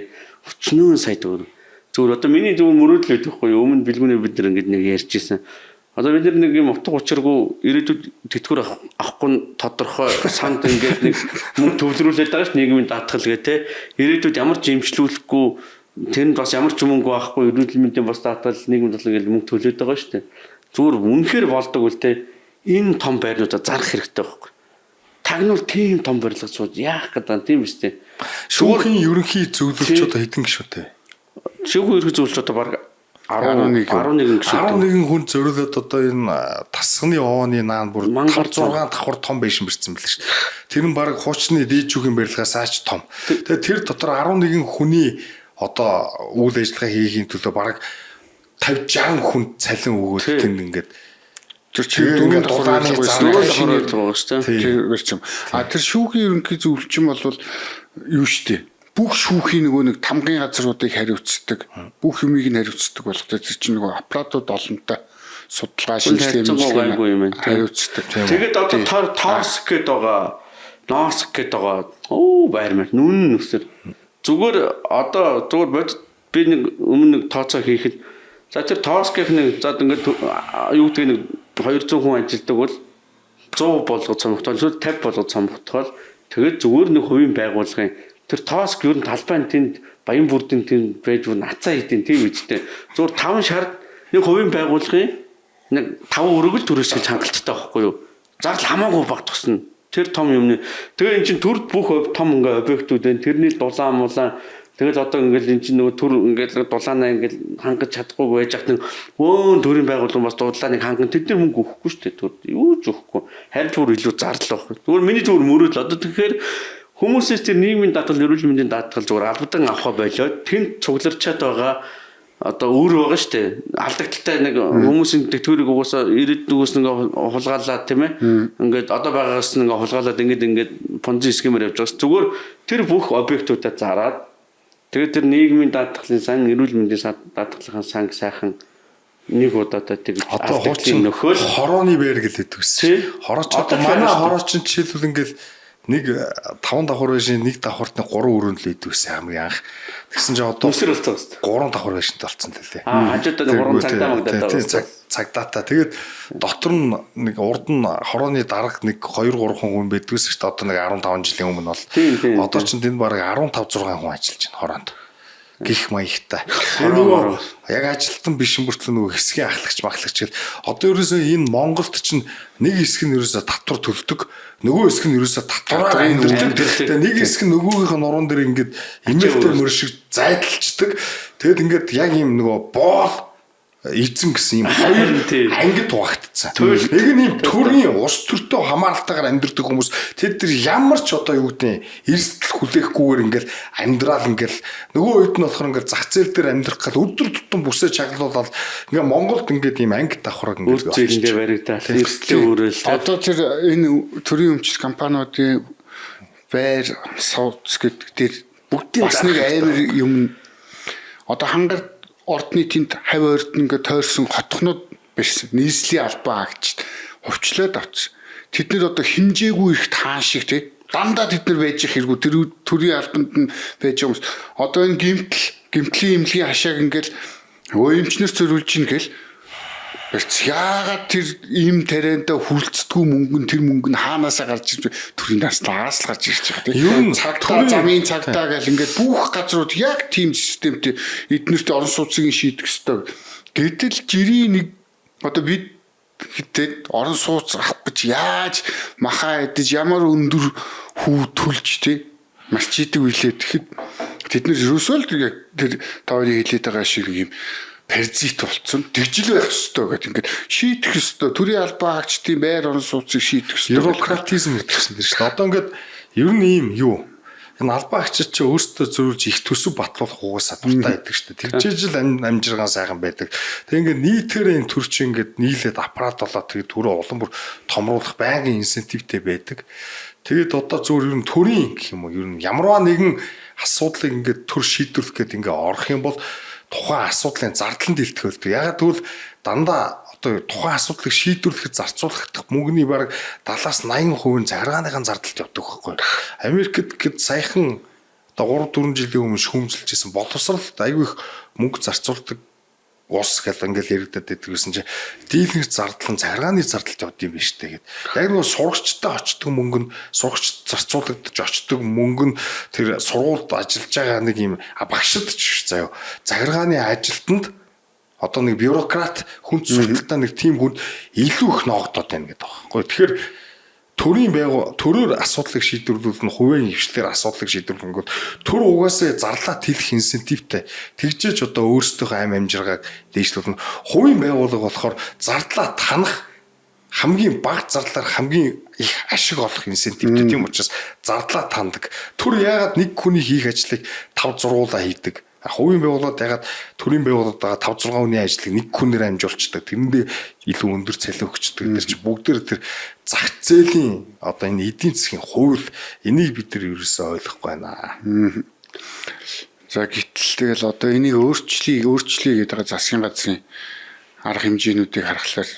өчнөө сая зүгээр одоо миний зөв мөрөөдөл өгөхгүй өмнө бэлгүүнээ бид нар ингэж нэг ярьжсэн. Одоо бид нэг юм утга учиргүй ирээдүйд тэтгэвэр авахгүй тодорхой санд ингээд нэг мөнгө төвлөрүүлээд байгаа ш нийгмийн даатгал гэ тэ ирээдүйд ямар ч имжлүүлэхгүй тэнд бас ямар ч мөнгө байхгүй эрүүл мэндийн бас даатгал нийгмийн даатгал ингээд мөнгө төлөөд байгаа ш тэ зүгээр үнэхээр болдог үл тэ энэ том байрнуудаа зарах хэрэгтэй байхгүй тагнуул тийм том барилга сууж яах гэдэг тийм биз тэ шүүхийн ерөнхий зөвлөлч одоо хэдэн гişүтэй шүүхийн ерөнхий зөвлөлч одоо баг 11 хүн зориулаад одоо энэ тасганы овооны наан бүр 5-6 давхар том байшин бэрцсэн байл шүү дээ. Тэр нь баг хуучны дээжүүхийн барилгаас аач том. Тэгээ тэр дотор 11 хүний одоо үйл ажиллагаа хийхийн төлөө баг 50-60 хүн цалин өгөөд тэнд ингээд тэр чинь дөрөв дулааны зарлуулж байгаа шүү дээ. Тэр шүүхийн ерөнхий зөвлөлч юм бол юу шүү дээ. Бүх шүүхийн нөгөө нэг тамгын газруудыг хариуцдаг, бүх юмыг нь хариуцдаг болготой тэр чинь нөгөө аппаратууд олонтой судалгаа шинжилгээ юм хариуцдаг. Тэгээд одоо тоск гэдэг байгаа, носк гэдэг байгаа. Байрмаар нүн нүсэр. Зүгээр одоо зүгээр бодит би нэг өмнө нэг тооцоо хийхэд за тэр тоскийнх нэг зад ингээд юу гэдэг нэг 200 хүн ажилладаг бол 100 болгож цомогтол 50 болгож цомогтол тэгээд зүгээр нэг хувийн байгууллагын тэр тоск юу н талбайн тэнд баян бүрдийн тэнд байж бүр нацаа хийдин тийм үстэй. Зүгээр 5 шард нэг хувийн байгууллагын нэг 5 өргөл төрөөс гэж хангалттай байхгүй юу? Зардал хамаагүй баг тусна. Тэр том юмны. Тэгээ эн чин төрд бүх том ингээ объектууд байна. Тэрний дулаан мулаан тэгэл одоо ингээл эн чин нөгөө төр ингээл дулаанаа ингээл хангаж чадахгүй байж хат нэг төрийн байгууллага бас дулааныг ханган тэд нар мөнгө өгөхгүй шүү дээ. Төр юу ч өгөхгүй. Харин зүгээр илүү зардал байхгүй. Зүгээр миний зүгээр мөрөөдөл одоо тэгэхээр хүмүүсээс тэр нийгмийн даатгал, эрүүл мэндийн даатгал зүгээр албадан авахаа болоод тэнд цугларчаад байгаа одоо өөр байгаа шүү дээ. Алдагдaltaй нэг хүмүүсийн төрийг угаасаа ирээд 누구с нэг хулгаалаад тийм ээ. Ингээд одоо байгаагаас нэг хулгаалаад ингээд понзи схемээр явж байгаас зүгээр тэр бүх объектуудаа зараад тэгээд тэр нийгмийн даатгалын сан, эрүүл мэндийн даатгалын сан сайхан нэг удаадаа тэгж одоо хуучин нөхөөл хорооны бээр гэлээд үгсэн. Хорооч одоо манай хороочин жишээлбэл ингээд нэг 5 давхар байшин нэг давхартны 3 өрөөнд л идэв гэсэн хамгийн анх. Тэгсэн чинь одоо өсөр болсон гэсэн. 3 давхар байшинтай болсон лээ. Хажуудаа 3 цагдаа магдаад цагдаатай. Тэгээд дотор нь нэг урд нь хорооны дарга нэг 2 3 хүн байдгүйс шүү дээ. Одоо нэг 15 жилийн өмнө бол. Одоо ч тэнд бараг 15 6 хүн ажиллаж байна хороонд. Гих маягтай. Тэгээ нөгөө яг ажилтан биш мөртлөө нөгөө хэсгийн ахлагч гэл одоо ерөөсөө энэ Монголд чинь нэг хэсэг нь ерөөсөө татвар төлдөг, нөгөө хэсэг нь ерөөсөө татвараар амьдэрдэг. Тэгээ нэг хэсэг нь нөгөөгийнх нь уран дээр ингээд имэлтэй мөр шиг зайдалчдаг. Тэгэд ингээд яг ийм нөгөө боол эзэн гэсэн ийм хоёр ангид тугагдсан. Нэг нь ийм төрийн ус төртөө хамааралтайгаар амьдэрдэг хүмүүс тэд тэр ямар ч одоо юу гэдэг эрсдэл хүлээхгүйгээр ингээл амьдрал ингээл нөгөө үед нь болохоор ингээл зах зээл дээр амьдрах гал өдөр тутам бүсээ чаглуулаад ингээ Монголд ингээд ийм ангид давхраг ингээл зээлэндээ баригдаад эрсдлийн өөрөөл одоо тэр энэ төрийн өмчит компаниудын байр сууц гэдэг дээр бүгдийн бас нэг амар юм одоо хангар ордны тэнд хавь ойрд ингээд тойрсон хотхнууд барьсан. Нийслэлийн албан агч хувьчлаад авчихсан. Тэд нэр одоо хинжээгүй их таан шиг тий. Дандаа тэд нар байж их хэрэггүй. Тэр төрийн албанд нь байж байгаа хүмүүс. Одоо энэ гимтлийн имлэгийн хашааг ингээд уймчнэр зөрүүлж ийн гэл барьц. Яагаад тэр им тарианда хүлцдэггүй мөнгө нь тэр мөнгө нь хаанаасаа гарч ирж төрийн наслаас л гарч ирж байгаа тийм. Ер нь цагтаа замын цагтаа гэл ингээд бүх газрууд яг тийм системтэй эднэрт орон сууцыг шийдэх ёстой. Гэтэл жирийн нэг одоо бид хитэд орон сууц авах гэж яаж махаа идэж ямар өндөр хүү төлж тийм маш чийдэг үйлээ тэгэхэд тэд нар ерөөсөө л тэр тойрны хэлээд байгаа шиг юм паразит болцсон. Тэгжил байх ёстой гэдэг ингээд шийдэх ёстой. Төрийн албан агчдын байр орон сууцыг шийдэх ёстой. Бюрократизм гэсэн дэр шүү дээ. Одоо ингээд ер нь ийм юу? Энэ албан агчид ч өөрсдөө зөрүүлж их төсөв батлуулах угаасаа дуртай байдаг шүү дээ. Тэгжээж л амжиргаан сайхан байдаг. Тэг ингээд нийтээр энэ төр чи ингээд нийлээд аппарат болоод тэгээд төрөө улам бүр томруулах байнгын инсентивтэй байдаг. Тэгээд одоо зөвөр ер нь төрийн гэх юм уу? Ер нь ямарваа нэгэн асуудлыг ингээд төр шийдвэрлэх гэдэг ингээд орох юм бол тухайн асуудлын зардланд илтгэдэг. Ягаад гэвэл дандаа одоо тухайн асуудлыг шийдвэрлэхэд зарцуулах мөнгөний бараг 70-80% захиргааныхаа зардалд явдаг байхгүй. Америкт гэд саяхан одоо 3-4 жилийн өмнө шүүмжилжсэн боловсролд аюу их мөнгө зарцуулдаг ус гэл ингээл яригдаад байдаг гэсэн чинь дийлэнх зардал нь захиргааны зардалд явд юм биш тэгээд яг нөгөө сурагчтай очдог мөнгө нь сурагч зарцуулагдаж очдог мөнгө нь тэр сургуульд ажиллаж байгаа нэг юм багшд ч заяа захиргааны ажилтнанд одоо нэг бюрократ хүн сурталтай нэг тим хүнд илүү их ноогдоод байна гэдэг байхгүй. Тэгэхээр төрийн төрөөр асуудлыг шийдвэрлэх нь хувийн хвшлэр асуудлыг шийдвэрлэнгүүд төр угаасаа зарлаа тэлэх инсентивтэй тэгжээж одоо өөрсдийнхөө амжиргааг дээшлүүлнэ. Хувийн байгууллага болохоор зарлаа танах хамгийн бага зарлаар хамгийн их ашиг олох инсентивтэй тийм учраас зарлаа тандаг. Төр яагаад нэг хүний хийх ажлыг 5 6-уулаа хийдэг. Хувийн байгууллагад ягаад төрийн байгууллагад 5 6 хүний ажлыг нэг хүнээр амжуулцдаг. Тэрэндээ илүү өндөр цалин өгчдөг. Тэр чинь бүгдээр тэр зах зээлийн одоо энэ эдийн засгийн хууль энийг бид нар ерөөсөө ойлгохгүй байна. За гэтэл тэгэл одоо энийг өөрчлөе гэдэг байгаа засгийн газрын арга хэмжээнүүдийг харахаар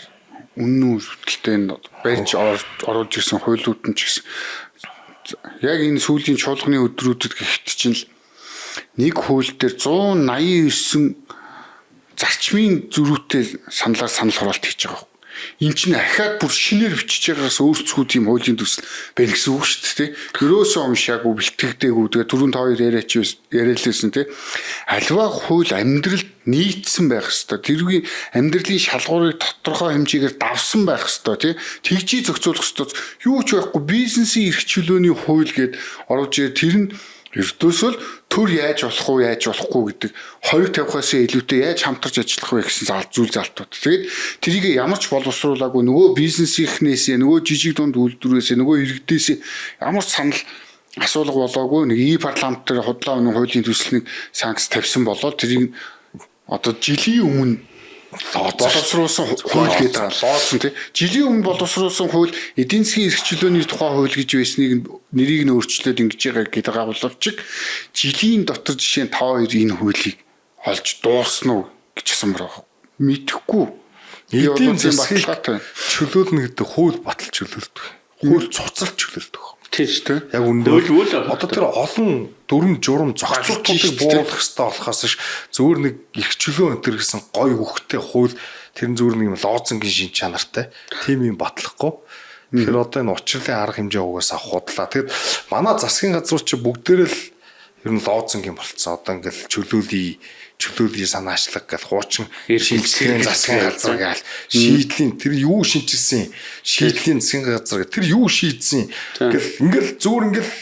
үнэн үйлдэлтэй барьж оруулж ирсэн хуулиуд нь ч гэсэн яг энэ сүүлийн чуулганы өдрүүдэд гэхэд чинь нэг хууль дээр 189 зарчмын зөрүүтэй санал хураалт хийж байгаа. Энд чинь ахаад бүр шинээр бичиж байгаагаас өөрсдөө тийм хуулийн төсөл байна гэсэн үг шүү дээ. Ерөөсөө уншаагүй бэлтгэдэггүй. Тэгээ түрүүнд хоёр яриалсэн тий. Альва хууль амьдралд нийцсэн байх хэвээр. Тэргийн амьдралын шалгуурыг тодорхой хэмжээгээр давсан байх хэвээр тий. Тэгжий зохицуулах хэвээр. Юу ч байхгүй бизнесийн эрх чөлөөний хууль гээд оруулж ирээ тэр нь ердөөсөө төр яаж болох уу яаж болохгүй гэдэг хоёрыг тавихаас илүүтэй яаж хамтарч ажиллах вэ гэсэн зүйл залтууд. Тэгээд тэрийг ямар ч боловсруулаагүй нөгөө бизнесийнхнээс нөгөө жижиг дунд үйлдвэрээс нөгөө иргэдээс ямар ч санал асуулга болоогүй нэг парламент дээр худлаа өнөө хуулийн төслийг санкц тавьсан болоод тэрийг одоо жилийн өмнө боловсруулсан хууль гэдэг лооцсон тий. Жилийн өмнө боловсруулсан хууль эдийн засгийн эрх чөлөөний тухай хууль гэж байсныг нэрийг нь өөрчлөөд ингэж байгаа гэдэг агуулгач жилийн дотор жишээ нь 5-2 энэ хуулийг олж дууссан уу гэж асуумаар байна. Мэдхгүй. Эдийн засгийн чөлөөлнө гэдэг хууль батал чөлөөлдөг. Хууль цуцалж чөлөөлдөг. Тийм шүү дээ. Яг үнэндээ одоо тэр олон дүрм журам зохицуултуудыг буулгах хэрэгтэй болохоос ш зөвөр нэг их чөлөө өнтер гэсэн гой хөхтэй хууль тэр зөвөр нэг юм лоозингийн шин чанартай тийм юм батлахгүй. Тэгэхээр одоо энэ учрлын арга хэмжээ угаасаа худлаа. Тэгэхээр манай засгийн газрууд чи бүгдээрээ л ер нь лоозингийн болцсон. Одоо ингээл чөлөөлийн санаачлаг гэл хуучин шийдлийн засгийн газар гээл шийдлийн тэр юу шинжилсэн шийдлийн засгийн газар тэр юу шийдсэн гэл ингээл зүгээр ингээл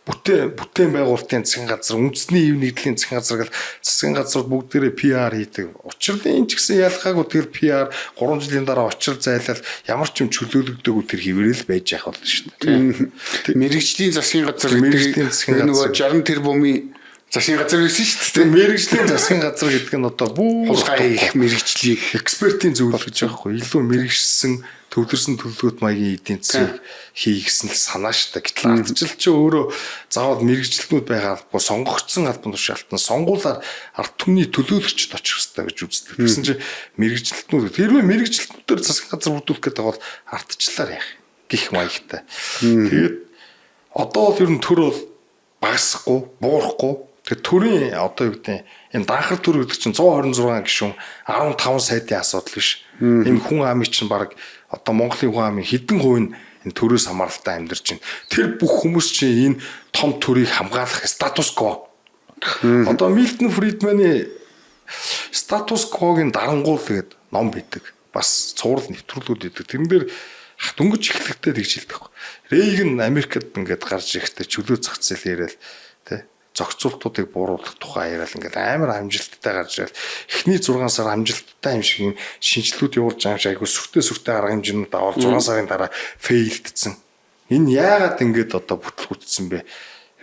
бүтээн байгуулалтын засгийн газар үндэсний ив нэгдлийн засгийн газар гэл засгийн газрууд бүгдээрээ PR хийдэг. Учрлын ч гэсэн ялгаагүй тэр PR 3 жилийн дараа учрал зайлал ямар ч юм чөлөөлөгдөөгүй тэр хэвээрэл байж явах болно шүү дээ. Мэргэжлийн засгийн газар нөгөө 60 тэрбумын засгийн газар байсан шүү дээ. Мэргэжлийн засгийн газар гэдэг нь одоо бүр хулгай мэргэжлийн экспертийн зөвлөл гэж байгаа хгүй. Илүү мэргэжсэн төвлөрсөн төлөвлөгөөт маягийн эдийн засгийг хийгсэн л санаа штэ. Гэтэл ардчил чи өөрөө заавал мэргэжлтнүүд байгаа албагүй сонгогдсон албан тушаалтан сонгуулаар ард түмний төлөөлөгчд очих хэрэгтэй гэж үздэг. Тэгсэн чи мэргэжлтнүүд тэрвээ мэргэжлтнүүдээр засгийн газар бүрдүүлэх гэдэг бол ардчлаар яах гих маягтай. Тэгээд одоо бол ер нь төр бол багасахгүй, буурахгүй. Тэр төрийн одоо юу гэдэг энэ данхар төр гэдэг чинь 126 гишүүн 15 саяын асуудал биш. Энэ хүн амын чинь баг одоо Монголын хүн амын хэдэн хувь нь энэ төрөөс хамааралтай амьдарч байна. Тэр бүх хүмүүс чинь энэ том төрийг хамгаалах статус кво. Одоо Милтон Фридманы статус квогийн дарангуул гэдэг ном бидэг. Бас цуврал нэвтрүүлгүүд бидэг. Тэрэн дээр дөнгөж эхлэхдээ тэгж хэлдэг. Рейган Америкт ингээд гарч ирэхдээ чөлөө зах зээл яриад тий зохицуултуудыг бууруулах тухай яриад ингээд амар амжилттай гарч ирэл эхний 6 сар амжилттай юм шиг юм шинжилгүүд явуулж байгаа юм шиг айгу сүртэй арга хэмжээнүүд аваад 6 сарын дараа фейлдсэн. Энэ яагаад ингээд одоо бүтлгүйтсэн бэ?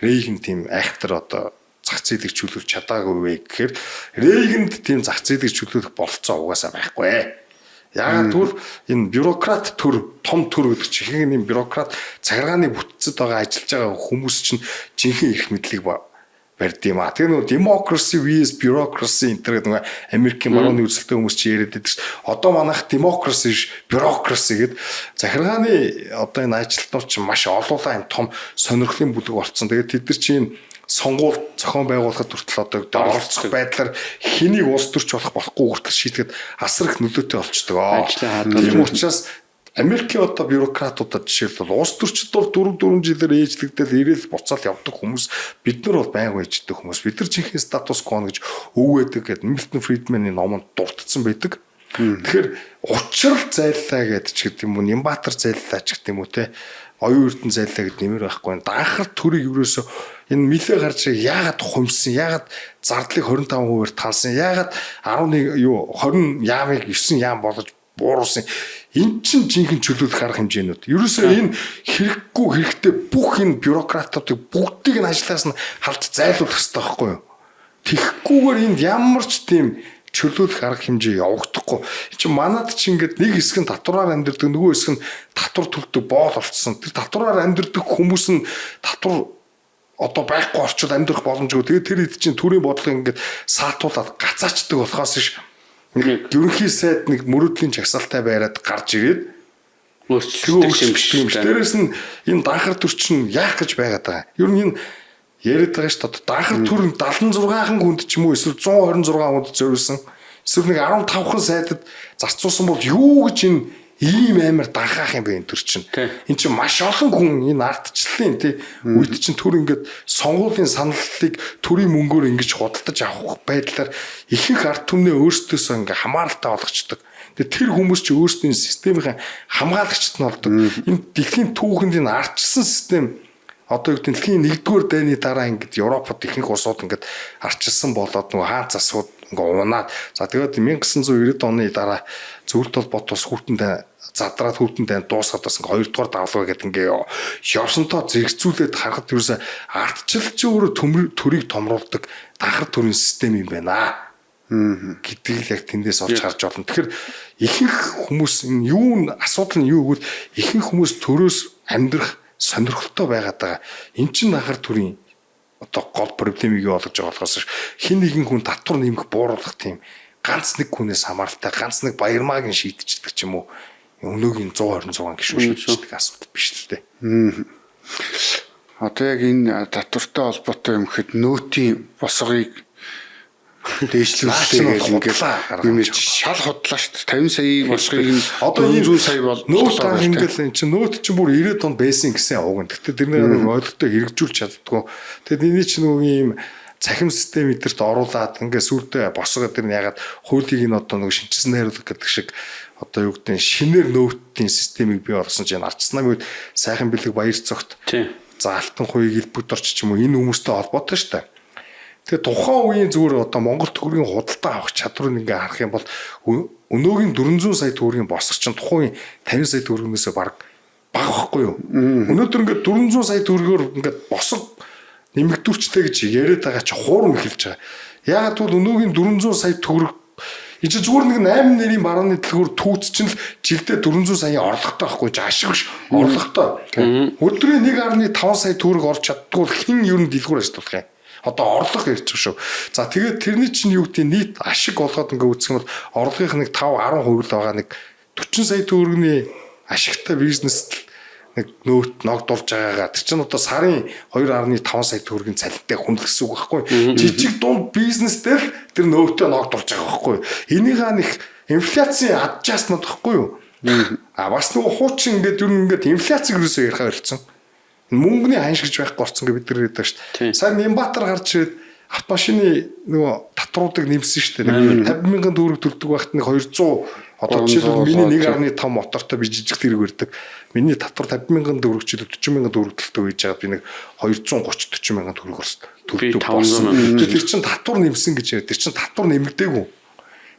Рейган тийм айхтар одоо зах зээлийг чөлөөлж чадаагүй вэ гэхээр Рейганд тийм зах зээлийг чөлөөлөх болцоо угаасаа байхгүй. Яагаад гэвэл энэ бюрократ төр том төр гэдэг чинь ихэнх нь бюрократ цагиргааны бүтцэд байгаа ажиллаж байгаа хүмүүс чинь жинхэнэ эрх мэдлийг барьд юм а. Тэр нөгөө democracy vs bureaucracy энэ гэдэг нөгөө Америкийн барууны үзэлтэй хүмүүс чи яриад байдаг ш. Одоо манайх democracy биш bureaucracy гэдэг захиргааны одоо энэ ажилтнууд чинь маш олуулаа юм том сонирхлын бүлэг болцсон. Тэгээд тэд нар чинь сонгуул зохион байгуулахад хүртэл одоо оролцох байдлаар хэнийг улс төрч болохгүй хүртэл шийдэхэд асар их нөлөөтэй болчдөг. Тийм учраас Америкийн одоо бюрократуудад жишээлбэл улс төрчид бол 4 жилээр ээжлэгдэл ирээл буцаал явдаг хүмүүс бид нар бол байнга ээждэг хүмүүс бид нар чихэн статус кво гэж өвөөдөг гэдэг Милтон Фридманы номонд дурдсан байдаг. Тэгэхээр учрал зайллаа гэдэг ч гэдэг юм уу Нямбатар зайллаа ч гэдэг юм уу те оюун эрдэнэ зайллаа гэдэг нэмэр байхгүй. Данхар төрийг ерөөсөө энэ милээ гарч яагаад хумсан яагаад зардлыг 25%-аар талсан яагаад 20 яамыг 9 яам болгож бууруулсан энэ чинь жинхэнэ чөлөөлөх арга хэмжээнүүд ерөөсөө энэ хэрэгтэй бүх энэ бюрократуудыг бүгдийг нь ажлаас нь халж зайлуулах хэрэгтэй байхгүй юу тэгхгүйгээр энд ямар ч тийм чөлөөлөх арга хэмжээ явагдахгүй чи манад чи ингээд нэг хэсэг нь татвараар амьдэрдэг нөгөө хэсэг нь татвар төлдөг боол болцсон тэр татвараар амьдэрдэг хүмүүс нь татвар одоо байхгүй орчууд амьдрах боломжгүй. Тэгээд тэр хэд чинь төрийн бодлого ингээд саатуулаад гацаачдаг болохоос ш ерөнхий сайд нэг мөрөөдлийн жагсаалтай байраад гарч ирээд өөрчлөлт юм. Дээрээс нь энэ данхар төр чинь яах гэж байгаад байгаа. Ер нь энэ яриад байгаа шүү дээ. Данхар төр 76хан хүнд ч юм уу эсвэл 126 хүнд зориулсан. Эсвэл нэг 15хан сайдад зарцуулсан бол юу гэж энэ ийм амар данхаах юм бэ энэ төр чинь. Энд чинь маш олон хүн энэ ардчлалын тий үед чинь төр ингээд сонгуулийн саналлыг төрийн мөнгөөр ингэж худалдаж авах байдлаар ихэнх ард түмнээ өөрсдөөсөө ингээ хамааралтай болгочдөг. Тэгээ тэр хүмүүс чинь өөрсдийн системийн хамгаалагчд нь болдог. Энэ дэлхийн түүхэнд энэ ардчилсан систем одоо юу гэдэг дэлхийн 1-р дайны дараа ингээд Европод ихэнх улсууд ингээд арчилсан болоод нөгөө хаан засууд ингээ унаад за тэгээд 1990 оны дараа зөвлөлт холбоот бас хүүтэндээ задраад хүүтэндээ дуусгаад бас ингээ 2-р давлгаа гэдэг ингээ явсантаа зэрэгцүүлээд харахад ерөөсө ардчилч өөрөө төрийг томруулдаг данхар төрийн систем юм байна. гэдгийг л яг тэндээс олж харж болно. Тэгэхээр ихэнх хүмүүс энэ юу асуудал нь юу гэвэл ихэнх хүмүүс төрөөс амьдрах сонирхолтой байгаад байгаа. Эн чинь анхаар төрийн одоо гол проблемыг юу болгож байгаа болохоос хин нэгэн хүн татвар нэмэх бууруулах тийм ганц нэг хүнээс хамааралтай ганц нэг баярмааг нь шийдчихдэг ч юм уу өнөөгийн 126 гишүүн шийдчихдэг асуудал биш л дээ. Одоо яг энэ татвартай холбоотой юм гэхэд нөөтийн босгыг дээшлүүлээ гэдэг юм шал хотлоо шүү дээ. 50 сая босгыг нь одоо 400 сая бол нөөт ингээл эн чинь нөөт чинь бүр 90 тонн байсан гэсэн уг нь. Гэхдээ тэрнийг ойлгохтой хэрэгжүүлж чаддгүй. Тэгэд энэ чинь нөгөө ийм цахим систем эдэрт оруулаад ингээ сүрдээ босгоо тэр нь ягаад хуулийг нь одоо нөгөө шинжилсэн найруулга гэдэг шиг одоо юу гэдэг нь шинээр нөөтийн системийг бий болгосон чинь арчснаа үед сайхан бэлэг баяр цогт за алтан хуйг илбэгд орч ч юм уу энэ хүмүүстэй холбоотой шүү дээ. Тэгээ тухайн үеийн зүгээр одоо Монгол төгрөгийн худалдаа авах чадварыг ингээ харах юм бол өнөөгийн 400 сая төгрөгийн босгох чинь тухайн 50 сая төгрөгнөөсөө баг багахгүй юу? Өнөөдөр ингээ 400 сая төгрөгөөр ингээ босго нэмэгдүүлчтэй гэж яриад байгаа чи хуурам эхэлж байгаа. Яагаад гэвэл өнөөгийн 400 сая төгрөг энэ чи зүгээр нэг 8 нэрийн барууны дэлгүүр түүц чинь л жилдээ 400 саяын орлоготой байхгүй ч ашиг биш орлоготой. Өдрийн 1.5 сая төгрөг орж чаддгүй хин ер нь дэлгүүр ажиллах юм. Одоо орлого ярьж байгаа шүү. За тэгээд тэрний чинь юу гэдэг нийт ашиг олгоод ингээ үүсгэх юм бол орлогын нэг 5-10% л байгаа нэг 40 сая төгрөгийн ашигтай бизнест нэг нөөт ногдуулж байгаагаа тэр чинь одоо сарын 2.5 сая төгрөгийн цалинтай хүн л гэсэн үг байхгүй. Жижиг дунд бизнестэй л тэр нөөтөө ногдуулж байгаа байхгүй. Энийг нэг инфляцийн аджастмент байхгүй юу? Бас нөгөө хуучин ингээд ер нь ингээд инфляцийг юусоо ярих ойлцсон. Мөнгөний ханш гэж байхгүй орцсон гэж бид нар ярьдаг шүү дээ. Сайн Нямбатар гарч ирээд автомашины нөгөө татваруудыг нэмсэн шүү дээ. 50,000 төгрөг төлдөг байхад нэг 200 одоо жишээлбэл миний 1.5 мотортой би жижиг тэрэг өрдөг. Миний татвар 50,000 төгрөг ч 40,000 төгрөг төлдөг гэж байгаа би нэг 230-40,000 төгрөг төлдөг болсон. Тэр чинь татвар нэмсэн гэж яриад. Тэр чинь татвар нэмэгдээгүй.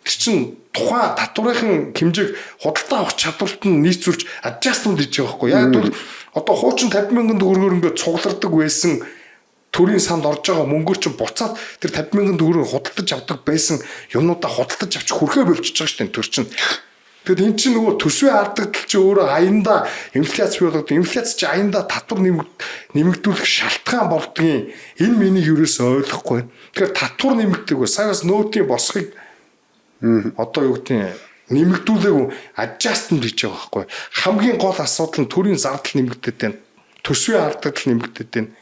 Тэр чинь тухайн татварын хэмжээг худалдаа авах чадварт нь нийцүүлж adjustment хийж байгаа байхгүй. Яг бол одоо хуучин 50,000 төгрөгөөр ингээд цуглардаг байсан төрийн санд орж байгаа мөнгөөр чинь буцаад тэр 50,000 төгрөгийг худалдаж авдаг байсан юмнуудаа худалдаж авч хүрхээ болчихж байгаа шүү дээ төр чинь. Тэгэд эн чинь нөгөө төсвийн алдагдал чи өөрөө аяндаа инфляц бий болгоод инфляц чи аяндаа татвар нэмэгдүүлэх шалтгаан болдгийн энэ миний юурээс ойлгохгүй. Тэгэхээр татвар нэмэгдээгүй саяас нөөтийн босхийг одоо юу гэдэг нэмэгдүүлээгүй adjustment хийж байгаа байхгүй. Хамгийн гол асуудал нь төрийн зардал нэмэгдээд байна. Төсвийн алдагдал нэмэгдээд байна.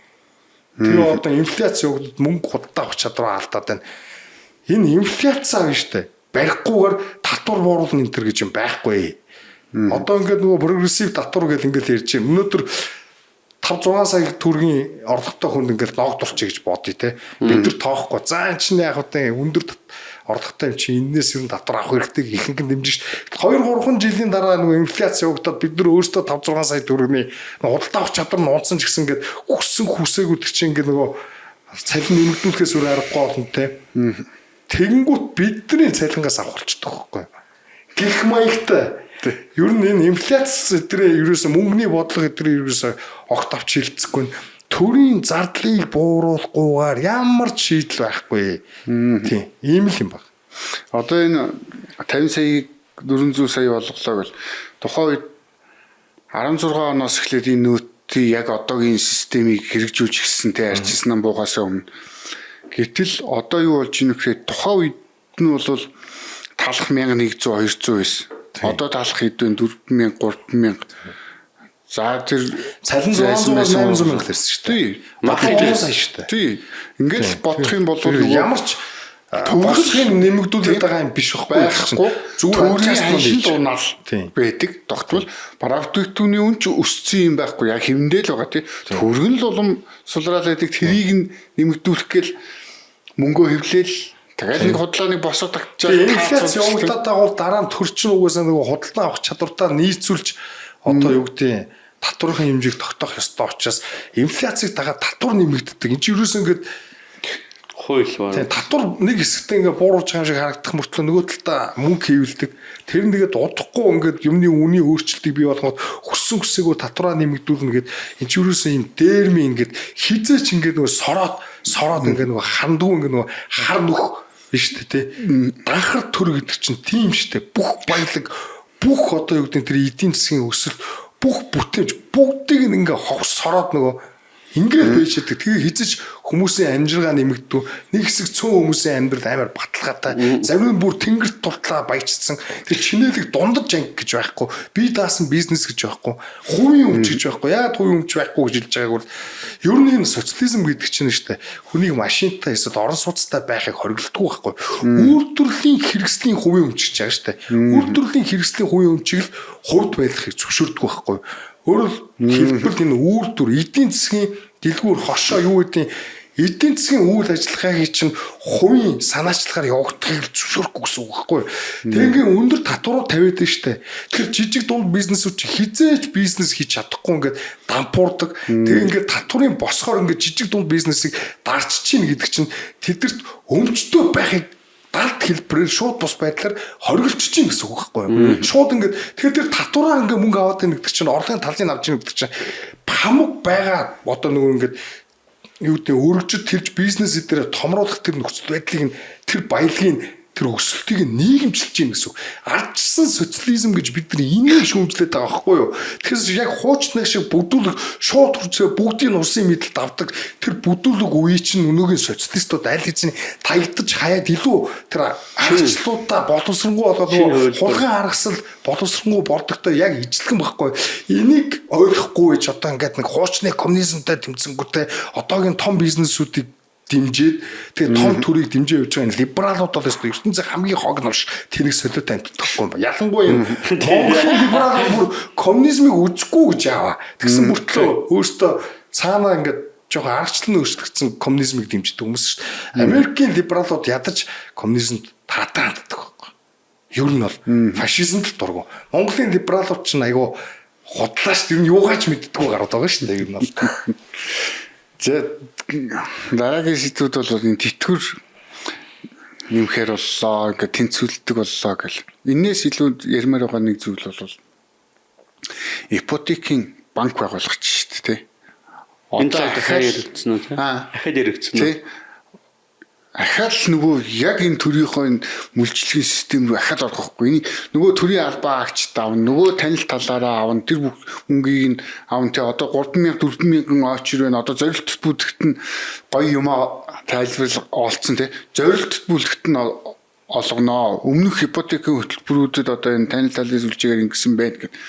Тэгээ одоо инфляц явагдаад мөнгө худалдаа авах чадвараа алдаад байна. Энэ инфляцаа биш үү? Барихгүйгээр татвар бууруулна энэ төр гэж юм байхгүй. Одоо ингээд нөгөө прогрессив татвар гэж ингээд ярьж байна. Өнөөдөр 5-6 сая төгрөгийн орлоготой хүнд ингээд ногдуулчих гэж бодъё те. Бид нар тоохгүй. За энэ чинь яг одоо өндөр орлоготой юм чи энэс ер нь татвар авах хэрэгтэй ихэнх нь дэмжиж ш. 2-3 жилийн дараа нөгөө инфляц явагдаад бид нар өөрсдөө 5-6 сая төгрөгийн худалдаа авах чадвар нь унтсан ч гэсэн ингээд хүссэн хүсээгүй тэр чинь ингээд нөгөө цалин нэмэгдүүлэхээс өөр аргагүй болно те. Тэгэнгүүт бидний цалингаас авах болчихдог байхгүй. Гэх маягтай. Ер нь энэ инфляц өдрөө ерөөсө мөнгөний бодлого өдрөө ерөөсө огт авч хилцэхгүй төрийн зардлыг бууруулахгүйгээр ямар ч шийдэл байхгүй. Тийм, ийм л юм баг. Одоо энэ 50 саяыг 400 сая болголоо гэл тухайн үед 16 оноос эхлээд энэ нөөтийг яг одоогийн системийг хэрэгжүүлж гисэн те арчилсан нам буугаас өмнө. Гэтэл одоо юу болж ийнө гэхээр тухайн үед нь бол талах 1100 200 байсан. Одоо талах хэдэн 4000 3000 за тэр цалин 800 мянга лсэн шүү дээ. Багтаа сайн шүү дээ. Тий. Ингээд бодох юм бол ямар ч төгсгийн нэмэгдүүлээд байгаа юм биш байхгүй. Зүгээр ажил дунаал байдаг. Тогтвол продуктивны үн ч өссөн юм байхгүй. Яг хэвэндэл байгаа тий. Төргөн л улам сулраал байдаг. Тэрийг нь нэмэгдүүлэх гээл мөнгөө хэвлээл тэгэл нэг худлааны босоо тагчаад инфляц явагдаад байгаа бол дараа нь төрчин угаасаа нөгөө худалдаа авах чадвартаа нийцүүлж одоо юу гэдэг татварын хэмжээг тогтоох ёстой учраас инфляцийг дагаад татвар нэмэгддэг. Энд чинь ерөөсөө ингээд хууль байна. Тийм татвар нэг хэсэгтээ ингээд бууруулж байгаа юм шиг харагдах мөртлөө нөгөө талдаа мөнгө хэвлдэг. Тэр нь тэгээд удахгүй ингээд юмны үнийн өөрчлөлтийг бий болгоод хүссэн хүсээгүй татвараа нэмэгдүүлнэ гэд энэ чинь ерөөсөө юм дээрми ингээд хизээч ингээд нөгөө сороод ингээд нөгөө хандгүй ингээд нөгөө хар нүх биш үү те. Данхар төр гэдэг чинь тийм шүү дээ. Бүх баялаг, бүх одоо юу гэдэг тэр эдийн засгийн өсөлт, бүх бүтээж бүгдийг ингээ сороод нөгөө ингээд байж байгаа. Тэгээ хизэж хүмүүсийн амжиргаа нэмэгдүү. Нэг хэсэг цөөн хүмүүсийн амьдрал амар баталгаатай. Зарим бүр тэнгэрт тултлаа баяжцсан. Тэр чинэлэг дундаж анги гэж байхгүй. Би даасан бизнес гэж байхгүй. Хувийн өмч гэж байхгүй. Яагаад хувийн өмч байхгүй гэж хэлж байгааг бол ер нь энэ социализм гэдэг чинь шүү дээ. Хүнийг машинтай эсвэл орон сууцтай байхыг хориглодог байхгүй. Үйлдвэрлэлийн хэрэгслийн хувийн өмч гэж байгаа шүү дээ. Үйлдвэрлэлийн хэрэгслийн хувийн өмчийг л хувьд байлгахыг зөвшөөрдөг байхгүй. Өөрөөр хэлбэл энэ үйлдвэр эдийн засгийн дэлгүүр хошоо юу гэдэг эдийн засгийн үйл ажиллагааг чинь хувийн санаачлагаар явагдахыг зөвшөөрөхгүй гэсэн үг байхгүй. Тэгээ ингээм өндөр татварууд тавиад байна штэ. Тэр жижиг дунд бизнесүүд чи хизээж бизнес хийж чадахгүй ингээд дампуурдаг. Тэгээ ингээд татварын босгоор ингээд жижиг дунд бизнесийг дарч чинь гэдэг чинь тэдэрт өмчтөө байхыг далд хэлбэрээр шууд бус байдлаар хориглолцож чинь гэсэн үг байхгүй юу? Шууд ингээд тэгэхээр тэр татвараар ингээд мөнгө аваад байна гэдэг чинь орлогын талын авч ийн гэдэг чинь хамаг байгаа одоо нөгөө ингээд юу гэдэг өргөжөд тэрж бизнес дээр томруулах тэр нөхцөл байдлыг тэр баялагын тэр өсөлтийг нийгэмчилж чинь гэсэн үг. Ардчсан социализм гэж бид нар энийг шүүмжлээд байгаа байхгүй юу? Тэгэхээр яг хуучны шиг бүдүүлэг шууд хурцээ бүгдийн улсын мэдэлд авдаг тэр бүдүүлэг үе чинь өнөөгийн социалистууд аль хэзээ таягдаж хаяад илүү тэр аргачлалуудаа боловсронгуй болоод нөгөө хулгай аргасал боловсронгуй болдогтой яг ижилхэн байхгүй. Энийг ойлгохгүй гэж одоо ингээд нэг хуучны коммунизмтай тэмцэнгүүтэй одоогийн том бизнесүүдийг дэмжиж тэгээ том төрийг дэмжиж явж байгаа либералууд бол ертөнцийн хамгийн хог навш тэрийг солиот амттахгүй юм ба. Ялангуяа Монголын либералууд бүр коммунизмыг үзэхгүй гэж яаваа. Тэгсэн мөртлөө өөртөө цаанаа ингээд жоохон аргачлалын өөрчлөгдсөн коммунизмыг дэмждэг хүмүүс шүү дээ. Америкийн либералууд ядаж коммунизмд таатааддаг байхгүй. Ер нь бол фашизмд дургу. Монголын либералууд ч айгүй худлаач тэр нь юугаач мэддэггүй гарууд байгаа шүү дээ. Ер нь бол. Дараагийн сэдвүүд бол энэ тэтгэр нэмэхээр боллоо, ингээд тэнцвэлдэг боллоо гэл. Энээс илүү ярмаар байгаа нэг зүйл бол ипотекийн банк байгуулах шүү дээ, тий. Энэ цаашд дахиад яригдсан уу тий? Дахиад яригдсан уу? Ахаал нөгөө яг энэ төрийнхөө энэ мүлжлэгийн систем рүү ахаал орохгүй. Энэ нөгөө төрийн албаа агч давна, нөгөө танил талаараа авна, тэр бүх мөнгийг нь авна. Тэ одоо 3,000 4,000 очир байна. Одоо зорилттой бүлэгт нь гоё юм тайлбар олцсон тий. Зорилттой бүлэгт нь олгоноо. Өмнөх ипотекийн хөтөлбөрүүдэд одоо энэ танил талын сүлжээгээр ингэсэн байна гэдэг.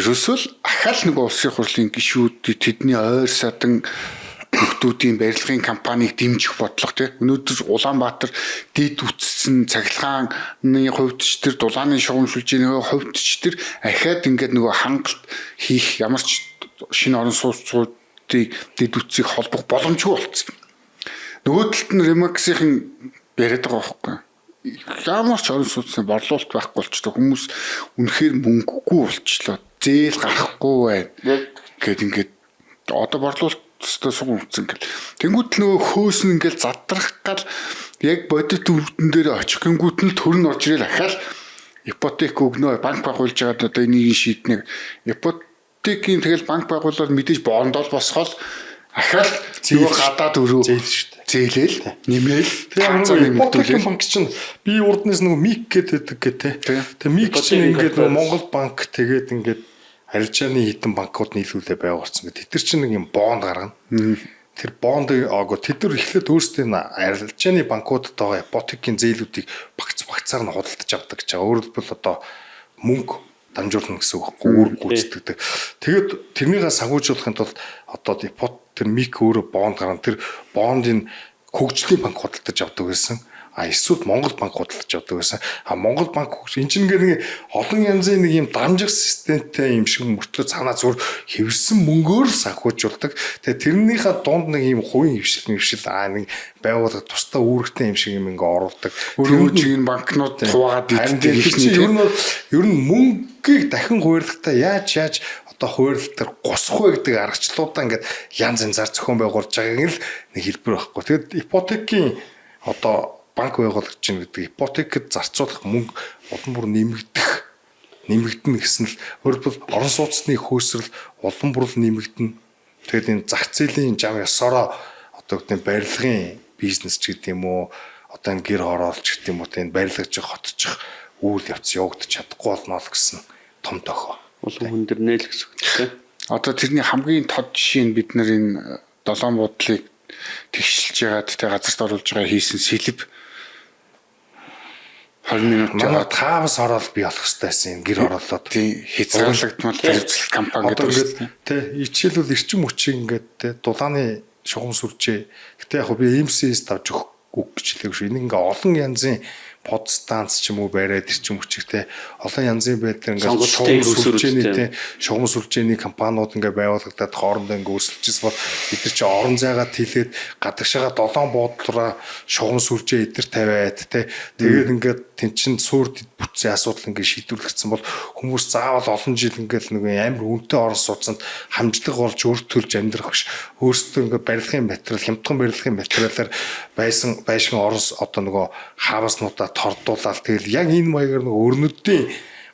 Ерөөсөө л ахаал нөгөө улсын хурлын гишүүд тэдний ойр садан хүмүүсийн барилгын компанийг дэмжих бодлого тий. Өнөөдөр Улаанбаатар дэд үтссэн цахилгааны хувьд ч тэр дулааны шугам сүлжээний хувьд ч тэр ахаад ингээд нөгөө хангалт хийх ямар ч шинэ орон сууцуудыг дэд үтсийг холбох боломжгүй болцсон. Нөгөө талд нь Ремаксийн яриад байгаа байхгүй. Ямар ч орон сууцны борлуулалт байхгүй болчтой хүмүүс үнэхээр мөнгөгүй болчлоо. Зээл гарахгүй байна. Гэт ингээд одоо борлуулалт өстө суган утсан гэл. Тэнгүүд л нөгөө хөөс нь ингээл задрах гал яг бодит өвдөн дээр очих гингүүд нь төр нь орж ирэл ахаал ипотек өгнө банк байгуулж байгаад одоо энийг шийднэ. Ипотекийн тэгэл банк байгуулаад мэдээж бондол босгоод ахаал нөгөө гадаад өрөө зээлэл нэмэл тэгээ ипотекийн банк чинь би урднаас нөгөө МИК гэдэг те. Тэгээ МИК чинь ингээд нөгөө Монгол банк тэгээд ингээд арилжааны хитэн банкуд нийлүүлээ байгуулсан гэдэг. Тэр чинь нэг юм бонд гаргана. Тэр бондыг тэд нар эхлээд өөрсдөө арилжааны банкудад байгаа ипотекийн зээлүүдийг багцаар нь худалдаж авдаг гэж байгаа. Өөрөөр хэлбэл одоо мөнгө дамжуулна гэсэн үг гүүр гүйцэтгэдэг. Тэгээд тэрнийгээ санхүүжүүлэхэд бол одоо тэр МИК өөрөө бонд гаргана. Тэр бондын хөгжлийн банк худалдаж авдаг гэсэн. Эсвэл Монгол банк худалдаж авдаг байсан. Монгол банк энэ чинь нэг олон янзын нэг юм дамжих системтэй юм шиг мөртлөө цаанаа зүгээр хэвэрсэн мөнгөөр санхүүжүүлдэг. Тэгээ тэрнийхээ дунд нэг юм хувийн хөвшил нэг байгууллага тусдаа үүрэгтэй юм шиг юм ингээ оруулдаг. Өөрөө чинь энэ банкнууд хуваагаад идэх юм. Ер нь мөнгийг дахин хуваарлахтаа яаж одоо хуваарлалтаар госох вэ гэдэг аргачлалуудаа ингээд янз янзаар зохион байгуулж байгааг л нэг хэлбэр байхгүй. Тэгэд ипотекийн одоо банк байгуулагч гэдэг ипотекэд зарцуулах мөнгө улам бүр нэмэгдэнэ гэсэн л өөрөлдвөл орон сууцны хөөсрөл улам бүр нэмэгдэнэ. Тэгээд энэ зах зээлийн жав ёсороо одоо гэдэг барилгын бизнес ч гэдэг юм уу одоо энэ гэр хороолч гэх юм уу энэ барилгаж хотчих үйл явц явагдаж чадахгүй болно л гэсэн том тохио. Улам хүндэрнэ л гэсэн үг тийм. Одоо тэрний хамгийн тод жишээ нь бид нар энэ долоон буудлыг тэгшилж ягаад тэ газарт оруулж байгаа хийсэн сэлб 20 минут Манай таавас ороод би болох хэрэгтэй байсан энэ гэр хороолоод хязгаарлагдмал хэрэгжлэх компани гэдэг шүү дээ. Тэ ичээлбэл эрчим хүчийг ингээд тэ дулааны шугам сүржээ. Гэтэ яг би MCS тавж өгөх гэж хэлээгүй шүү. Энийг ингээ олон янзын под станц ч юм уу бариад эрчим хүчтэй олон янзын байдлаар ингээ шугам сүржээний тэ шугам сүржээний компаниуд ингээ байгуулагдаад хоорондоо ингээ өрсөлдөжсэн бол бид нар чи орон зайгаа тэлээд гадагшаага долоон буудлаараа шугам сүржээ эдэр тавиад тэ тэгээд ингээ тэнчин суур бүтцийн асуудал ингээ шийдвэрлэгдсэн бол хүмүүс заавал олон жил ингээл нэг амар үнэтэй орон сууцанд хамжлаг болж өөртөлж амьдрах биш өөрсдөө ингээ барилгын материал хямдхан барилгын материалаар байшин орон одоо нөгөө хаавснуудаа тордуулаад тэгэл яг энэ маягаар нөгөө өрнөдийн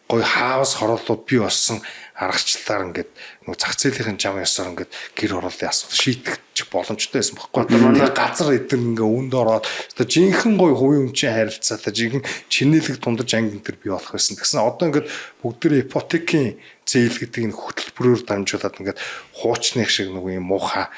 гоё хаавс хороолууд бий болсон аргачлалаар ингээд нөгөө зах зээлийн жам ёсоор ингээд гэр хорооллын асуудал шийдэх боломжтой байсан байхгүй. Манай газар эдгээр ингээ өнд ороод одоо жинхэнэ гоё хувийн өмчийн харилцаатай жинхэнэ чинэлэг дундаж анги энэ төр бий болох байсан. Тэгсэн одоо ингээд бүгдээ ипотекийн зээл гэдэг энэ хөтөлбөрөөр дамжуулаад ингээд хуучных шиг нөгөө юм муухай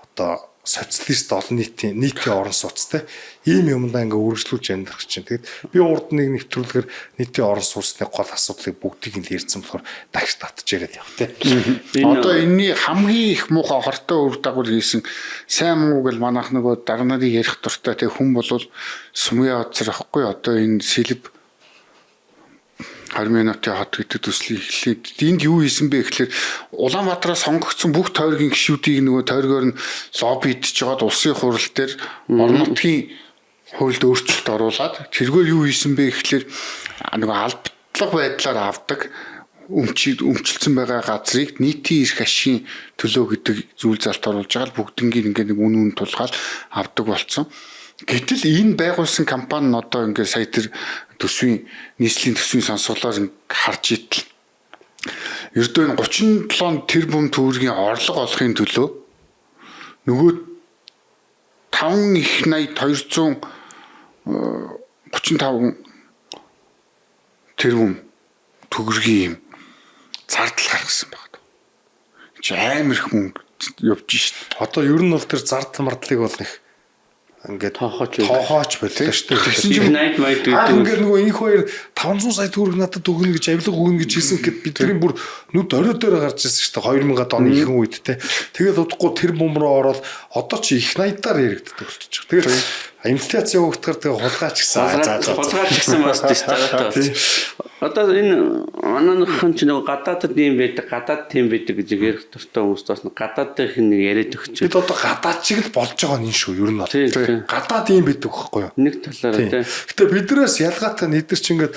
одоо социалист олон нийтийн орон сууцтай ийм юмдаа ингээ үргэлжлүүлж амьдрах чинь. Тэгэд би урд нэг нэвтрүүлгээр нийтийн орон сууцны гол асуудлыг бүгдийг нь ярьсан болохоор дагш татж яриад явах те. Одоо энэний хамгийн их муухай хортой үр дагавар хийсэн сайн муу гэл манайх нөгөө дарга нарын ярих дуртай те хүн болвол сумын оцор ахгүй одоо энэ сэлб 20 минутын хот гэдэг төслийг эхлээд энд юу хийсэн бэ гэхээр Улаанбаатараас сонгогдсон бүх тойргийн гишүүдийг нөгөө тойргоор нь лоббидж жоод улсын хурал дээр орон нутгийн хуульд өөрчлөлт оруулаад тэргээр юу хийсэн бэ гэхээр нөгөө албатлаг байдлаар авдаг өмчлөсөн байгаа газрыг нийтийн эрх ашигын төлөө гэдэг зүйл залт оруулж байгаа л бүгднгийн ингээд нэг үн тулгаал авдаг болсон. Гэтэл энэ байгуулсан компани нь одоо ингээд сая тэр нийслэлийн төсвийн сонсголоор харж итэл ердөө энэ 37 тэрбум төгрөгийн орлого олохын төлөө нөгөө 5 их 80 235 тэрбум төгрөгийн юм зардал гаргасан байна. Чи амар их мөнгө явж шít. Одоо ер нь бол тэр зардал мардлыг бол их ингээд тоохооч байлаа шүү дээ. Тэгсэн чинь 80 майд гэдэг. Ингээд нөгөө энэ хоёр 500 сая төгрөг надад өгнө гэж авилга өгнө гэж хэлсэн гэхэд бидний бүр нүд орой дээр гарч ирсэн шүү дээ 2000-ад оны ихэнх үед те. Тэгээд удахгүй тэр бум руу ороод одоо чи их 80-аар яригддаг болчихж байгаа. Тэгээд инфляц явагдахаар тэгээ хулгайч гэсэн. Хулгайч гэсэн бас тийм. Одоо энэ манайхан ч нэг гадаадд юм байдаг, гадаад тийм байдаг гэж ярих дуртай хүмүүс бас гадааддын нэг яриад өгч. Бид одоо гадаад чиг л болж байгаа нь шүү ер нь бол. Гадаад юм байдаг байхгүй юу? Нэг талаараа тийм. Гэтэ биднээс ялгаатай нийтэр чи ингээд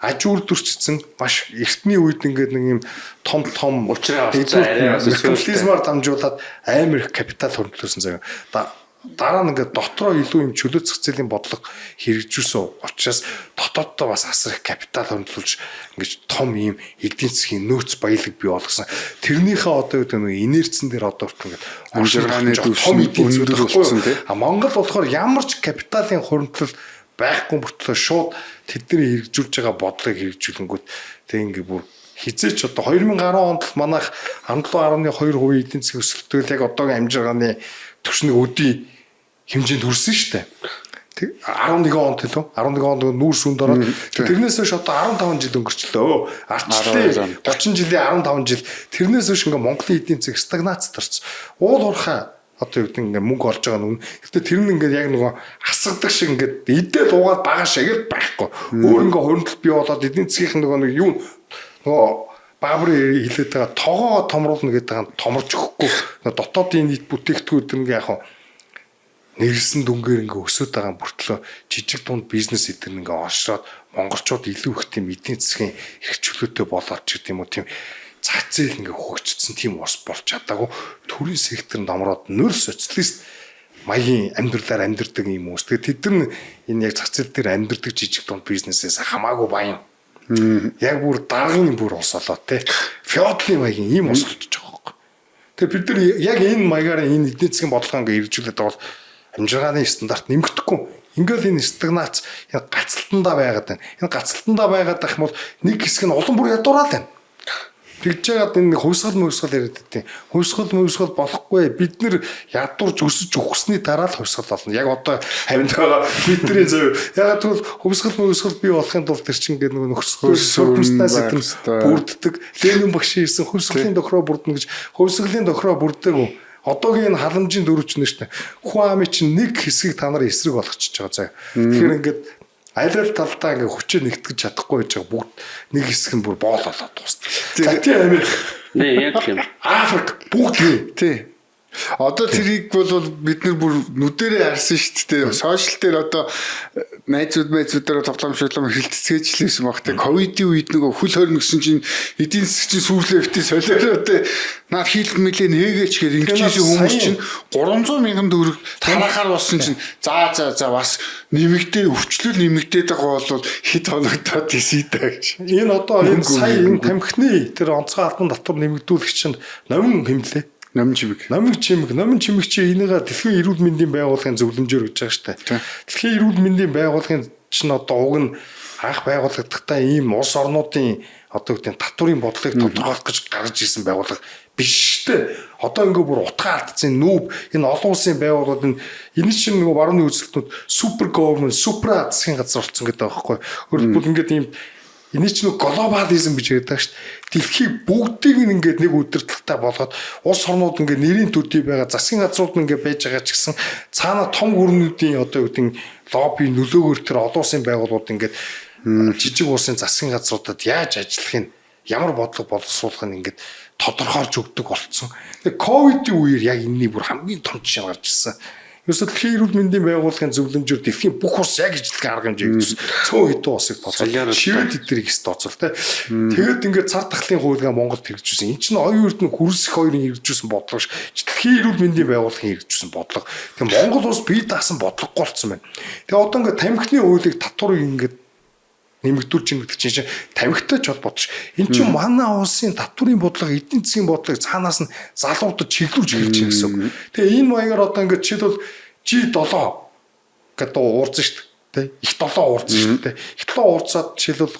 аж үйлдвэрчсэн маш эртний үед ингээд нэг юм том уучраа капитализмаар дамжуулаад амар их капитал хөрөнгөлсөн заяа. Дараа нь ингээд дотроо илүү юм чөлөө зах зээлийн бодлого хэрэгжүүлсэн учраас дотооддоо бас асар их капитал хөндлүүлж ингээд том юм эдийн засгийн нөөц баялаг бий болгосон. Тэрнийхээ одоо гэдэг нь инерцэн дээр одоо ингээд амжиргааны том эдийн засаг болсон тийм. Монгол болохоор ямар ч капиталын хөрөнгөлөл байхгүй мөртлөө шууд тэдний хэрэгжүүлж байгаа бодлогыг хэрэгжүүлэнгүүт тэг ингээд бүр хизээч одоо 2010 онд манайх 17.2% эдийн засгийн өсөлтөд яг одоогийн амжиргааны төвшнийг өдий хэмжээнд хүрсэн шүү дээ. Тэг 11 онд лөө 11 онд нүүр сүнд ороод тэрнээс хойш одоо 15 жил өнгөрчлөө. Арчлын 30 жилийн 15 жил тэрнээс хойш ингээ Монголын эдийн засаг стагнацд орсон. Уул уурхай одоо юу гэдэг ингээ мөнгө олж байгаа нь. Гэтэ тэр нь ингээ яг нөгөө хасагдаг шиг ингээ идээд уугаад байгаа шиг байхгүй. Өөр ингээ хөрөнгөлт бий болоод эдийн засгийн нөгөө нэг юу нөгөө баабрын хилээд байгаа тогоо томруулна гэдэг байгаа томорч өгөхгүй дотоодын нийт бүтээгдэхүүн ингээ яг нэрсэн дүнгээр ингээ өсөд байгаа бүртлөө жижиг дунд бизнес эдгээр ингээ олшроод монголчууд илүү их тийм эдийн засгийн эрх чөлөөтэй болоод ч гэдэг юм уу тийм цац зээл ингээ хөгжчихсэн тийм ус болж чадаагүй төрийн секторт номроод нөл социалист маягийн амьдралаар амьдэрдэг юм уус. Тэгээд тэд нар энэ яг цац зээл дээр амьдэрдэг жижиг дунд бизнесээс хамаагүй баян. Яг бүр даргын бүр ус болоод те феодлын маягийн ийм ус болчихж байгаа юм. Тэгээ бид нар яг энэ маягаар энэ эдийн засгийн бодлого ингээ хэрэгжүүлээд бол амжиргааны стандарт нэмэгдэхгүй Ингээл энэ стагнац энэ гацалтандаа байгаад байна. Энэ гацалтандаа байгаад байх юм бол нэг хэсэг нь улам бүр ядуураад байна. Тэгж яагаад энэ хувьсгал яриад байдیں۔ Хувьсгал болохгүй. Бид нэр ядуурж өсөж өгснөний дараа л хувьсгал болно. Яг одоо хавьд байгаа бидний зөв. Ягаад гэвэл хувьсгал бий болохын тулд тэр чинь ингээд нөгөө нөхцөл сургамжтаас бүрддэг. Ленин багш ирсэн хувьсгалын тохироо бүрдэнэ гэж хувьсгалын тохироо бүрддэг. Одоогийн энэ халамжийн дөрвч нэ штэ. Хүн амын чинь нэг хэсгийг та нар эсрэг болгочихж байгаа заа. Тэгэхээр ингээд аль аль талдаа ингээ хүчээ нэгтгэж чадахгүй байж байгаа бүгд нэг хэсэг нь бүр боол болоод дуусна. За тийм Америк. Нэ яг тийм. Африк бүгд тий. Одоо тэрийг бол бид нар бүр нүдэрээ харсан шүү дээ. Сошиал дээр одоо найзуудаараа тоглоом хилцэцгээжлээсэн баг. Тэ ковидын үед нөгөө хөл хорин гэсэн чинь эдийн засгийн сүүлээ өвтө солиороо тэ наад хийлт мэлээ нээгээч гээд ингэжсэн хүмүүс чинь 300 мянган төгрөг танахаар болсон чинь за бас нэмэгдээ өвчлөл нэмэгдээд байгаа бол хэд хоногдоод тийсэдэ гэж. Энэ одоо энэ сая энэ тамхины тэр онцгой албан татвар нэмэгдүүлэх чинь номин хэмлээ. Номин чимэг чи энийгээ дэлхийн эрүүл мэндийн байгууллагын зөвлөмжөөр гэж байгаа штэ. Дэлхийн эрүүл мэндийн байгууллагын чинь одоо уг нь анх байгуулагдахтаа ийм улс орнуудын одоо гэдэг татварын бодлогыг тодорхойлох гэж гаргаж ирсэн байгууллага биш штэ. Одоо ингээ бүр утгаа алдсан нүүб энэ олон улсын байгууллагууд энэ чинь нөгөө барууны үзэлтнүүд супер government супра засгийн газар болсон гэдэг байгаа байхгүй. Өөрөлдвөл ингээд ийм энэ чинь глобализм гэж ярьдаг шүү дээ. Дэлхий бүгдийг ингээд нэг удирдлагатай болгоод улс орнууд ингээд нэрийн төдий байгаа засгийн газрууд ингээд байж байгаа ч гэсэн цаана том гүрнүүдийн одоо үгдийн лобби нөлөөгөөр тэр олон улсын байгууллагууд ингээд жижиг улсын засгийн газруудад яаж ажиллахыг ямар бодлого боловсруулах нь ингээд тодорхойлж өгдөг болцсон. Тэгээ ковидын үеэр яг энэний бүр хамгийн том жишээ гарч ирсэн. Ерөөсөө дэлхийн эрүүл мэндийн байгууллагын зөвлөмжөөр дэлхийн бүх улс яг ижлэх арга хэмжээ өгсөн. Цөөн хэдэн улсыг тооцоолсон. Шивэд эдгэрийг хэс тооцоол тэ. Тэгээд ингээд цар тахлын хуулигаа Монголд хэрэгжүүлсэн. Энэ чинь оюун эрдэнэ хүрсэх хоёрын хэрэгжүүлсэн бодлого ш. Дэлхийн эрүүл мэндийн байгууллагын хэрэгжүүлсэн бодлого. Тэгээд Монгол улс бие даасан бодлого болсон байна. Тэгээд одоо ингээд тамхины хуулийг татварыг ингээд нэмэгдүүлж ингэдэг чинь тамхитай ч холбоотой ш. Энд чинь манай улсын татварын бодлого, эдийн засгийн бодлогыг цаанаас нь залуудад чиглүүлж эхэлж байгаа гэсэн үг. Тэгээ энэ маягаар одоо ингээд жишээлбэл G7 гэдэг уурсан ш. Тэ их 7 уурсан ш. Тэ их 7 уурцаад жишээлбэл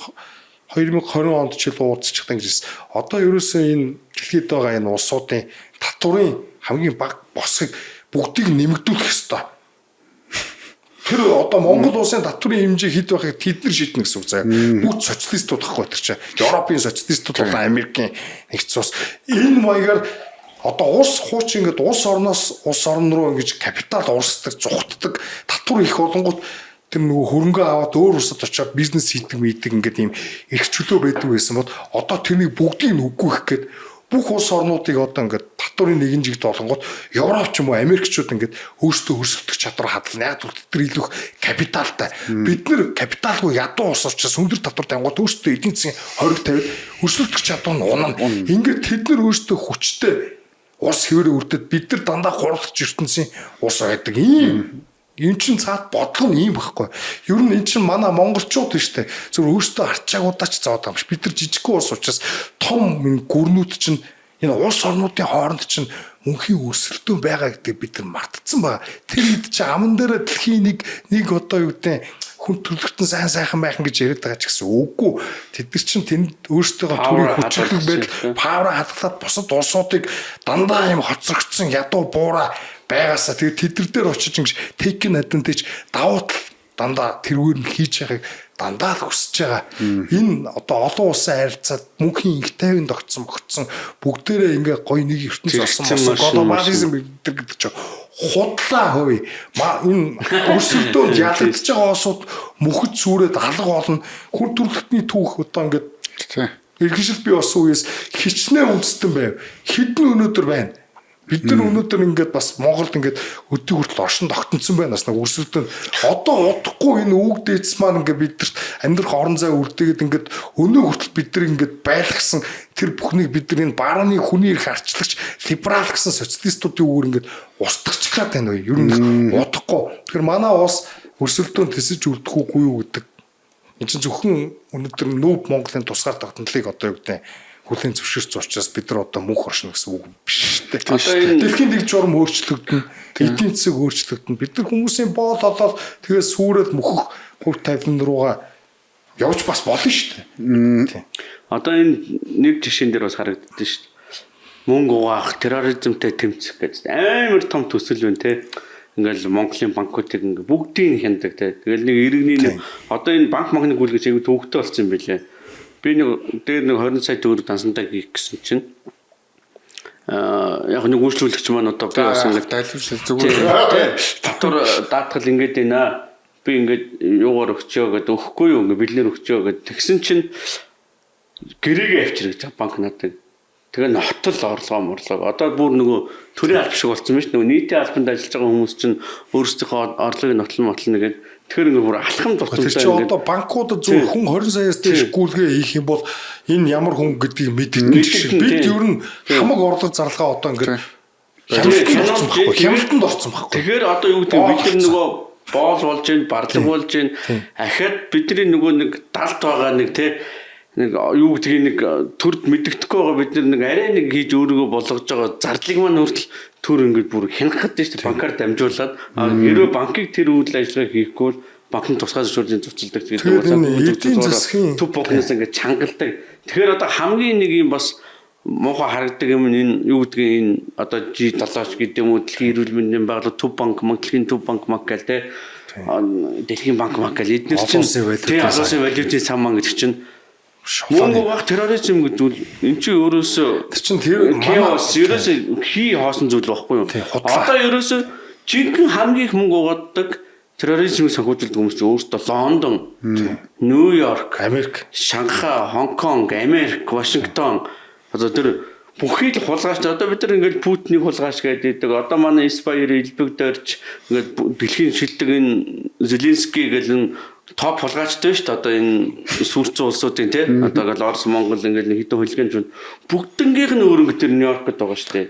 2020 онд жишээлбэл уурцчих тань гэсэн. Одоо ерөөсөө энэ дэлхийд байгаа энэ улсуудын татварын хамгийн бага босхийг бүгдийг нэмэгдүүлэх ёстой. Тэр одоо Монгол улсын татварын хэмжээ хэд байхыг тэд нар шийднэ гэсэн үг заяа. Бүгд социалистууд ахгүй тэр чинь. Европын социалистууд болон Америкийн нэгдсэн улс. Энэ маягаар одоо улс хуучин ингээд улс орноос улс орн руу ингэж капитал урсдаг, зүхтдэг татвар их болонгууд тэр нөгөө хөрөнгө аваад өөр улсад очиод бизнес хийдэг ингээд ийм эрх чөлөө байдаг байсан бол одоо тэрнийг бүгдийг нь үгүйх гээд бүх улс орнуудыг одоо ингээд татварын нэгэн жигт болгонгууд Европ ч юм уу Америкчууд ингээд өөрсдөө хөрсөлдөх чадвар хадгална. Яг тэр илүү капиталтай. Бид нэр капиталгүй ядуу улс учраас өндөр татвар тавингууд өөрсдөө эдийн засгийн хориг тавиад хөрсөлдөх чадвар нь унана. Ингээд тэд нар өөрсдөө хүчтэй улс хэвээрээ үрдэд бид нар дандаа хуралдаж ертөнцийн улс байдаг. Ийм чин цаад бодлого нь ийм байхгүй. Ер нь эн чин манай монголчууд шүү дээ. Зөв өөрсдөө арчаагуудаа ч зовоод байгаа юм ш. Бид нар жижигхэн улс учраас том гүрнүүд чинь энэ улс орнуудын хооронд чинь мөнхийн өрсөлдөөн байгаа гэдгийг бид нар мартцсан байгаа. Тэр хэд чи аман дээр дэлхийн нэг одоо юу гэдэг хүн төрлөختөн сайхан байхан гэж яриад байгаа ч гэсэн үгүй. Тэд нар чинь тэнд өөрсдөө төрийн хүчлэг байдал павра хадгалаад бусад улсуудыг дандаа юм хоцрогдсон ядуу буура байгаасаа тэгээд тэдэр дээр очиж ингэж taken advantage давуу тал дандаа тэрүүгээр нь хийж байгааг дандаа л хүсэж байгаа. Энэ одоо олон улсын харилцаад мөнхийн их тайван тогтсон бүгдээрээ ингээ гоё нэг ертөнц олсон глобализм гэдэг чинь худлаа хөөе. Энэ өрсөлдөөнд ялагдж байгаа улсууд мөхөд сүрээд алга болно. Хүн төрөлхтний түүх одоо ингээд иргэншил бий болсон үеэс хичнээн үндэстэн байв. Хэдэн өнөөдөр байна. Бид нар өнөөдөр ингээд бас Монголд ингээд өдөө хүртэл оршин тогтнсон байна. Бас нэг өрсөлдөөн одоо удахгүй энэ үг дээдс маань ингээд бидэрт амьдрах орон зай үрдээгээд ингээд өнөө хүртэл бид нар ингээд байлгсан тэр бүхнийг бид нар энэ барууны хүний эрх арчлагч либерал гэсэн социалистуудын үгээр ингээд устгах гад байна уу? Ер нь удахгүй. Тэгэхээр манай улс өрсөлдөөн тэсэж үлдэхгүй юу гэдэг. Энэ чинь зөвхөн өнөөдөр нүүб Монголын тусгаар тогтнолыг одоо юу гэдэг хүлэн зөвшөөрч учраас бид нар одоо мөнх оршно гэсэн үг биш дээ. Одоо энэ- Дэлхийн дэг журам өөрчлөгдөн, эдийн засаг өөрчлөгдөн. Бид нар хүмүүсийн боол олоод тэгээ сүрэл мөхөх хөв тавилан руугаа явж бас болно шүү дээ. Одоо энэ нэг жишээн дээр бас харагддаг шүү дээ. Мөнгө угаах, терроризмтэй тэмцэх гэж амар том төсөл байна те. Ингээл Монголын банкуудыг ингээ бүгдийг хяндаг те. Тэгэл нэг иргэний нэг одоо энэ банк магныг гүйлгэж аягүй төвөгтэй болсон юм билээ. Би нэг дээр нэг 20 сая төгрөг дансандаа хийх гэсэн чинь яг нэг үйлчлүүлэгч маань одоо би бас ингээ тайлбарлал зүгээр. татвар даатгал ингээд байна. Би ингээд юугаар өгчөө гэдэг өгөхгүй юу ингээ бэлнэр өгчөө гэдэг. Тэгсэн чинь гэрээгээ авчирч банк надад. Тэгээ нотол орлого. Одоо бүр нөгөө төрийн алба шиг болсон биз нөгөө нийтийн албанд ажиллаж байгаа хүмүүс чинь өөрсдийнхөө орлогыг нотлон нэгээд тэгэхээр ингээ бүр алхам Тэр чи дуртай одоо банкудад зөв хүн 20 саяас дээш гүйлгээ хийх юм бол энэ ямар хүн гэдгийг мэддэг шиг бид ер нь хамаг орлого зарлага одоо ингээд хямралтанд орсон байхгүй. Тэгэхээр одоо юу гэдэг бид нар нөгөө боол болж гин барлаг болж гин ахаад бидний нөгөө нэг далд байгаа нэг те нэг юу гэдгийг нэг төрд мэддэхгүй байгаа бид нар нэг арай нэг хийж өөрийгөө болгож байгаа зарлиг маань хүртэл төр ингээд бүр хянах гэдэг чинь банкар дамжуулаад хэрвээ банкыг тэр үйл ажиллагаа хийхгүй бол банкны тусгай зөвшөөрлөлийн зурцалдаг тэгээд төв банкнаас ингээд чангалдаг. Тэгэхээр одоо хамгийн нэг юм бас муухай харагддаг юм энэ юу гэдгийг энэ одоо G7 гэдэг юм уу дэлхийн эрүүл мэндийн байгууллага төв банк, Монголын төв банк гэл те дэлхийн банк гэл эдгээр чинь тийм олон валютын сан маань гэдэг чинь мөнгө угаах терроризм гэдэг зүйл эн чинь ерөөсөө тэр chaos ерөөсөө хий хоосон зүйл байхгүй юу? Одоо ерөөсөө жинхэнэ хамгийн их мөнгө угаадаг терроризмыг санхүүжүүлдэг хүмүүс чинь өөрсдөө Лондон, Нью-Йорк, Америк, Шанхай, Хонконг, Америк, Вашингтон одоо тэр бүхий л хулгайч одоо бид нар ингээд Путинийг хулгайч гэдэг. Одоо манай Испаер элбэгдэрч ингээд дэлхийн шилдэг энэ Зеленский гэл топ хулгайчтай шүү дээ. Одоо энэ сүрцэн улсуудын тий одоо ингээл Орос, Монгол ингээд нэг хэдэн хөлгөөнж бүгднгийнх нь өөрөнгө тэр Нью-Йоркд байгаа шүү дээ.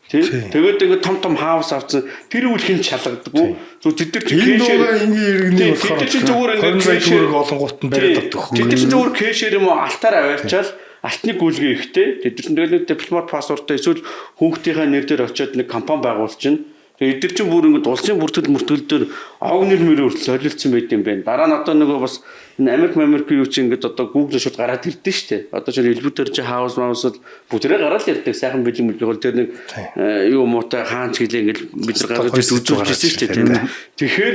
Тий. Тэгээд ингээд том хаус авсан тэр үл хин чалгадаггүй. Зүг тэд нар кэшээр энгийн иргэний болохоор тэр чинь зүгээр ингээд кэшээр олонгууд нь бариад авдаг хөө. Тэд чинь зүгээр кэшээр юм уу алтаар аваачаал алтны гүйлгээ ихтэй. Тэд чинь тэгэл дипломат паспорттой эсвэл хүүхдийнхээ нэр дээр очиод нэг компани байгуулчихна. Тэгээд эдгээр чинь бүр ингээд улсын бүртгэл дээр ог нэр мөрөөр солилцсон байт юм байна. Дараа нь одоо нөгөө бас энэ Америк юу чинь ингээд одоо Google шууд гараад ирдэ штэ. Одоо ч элбүүдэр чи хаус маусал бүгдээ гараад ирдэг. Сайхан бэлэн бол тэр нэг юу муутай хаанч гэлээ ингээд бид нар гаргаж үзүүлжсэн штэ. Тэгэхээр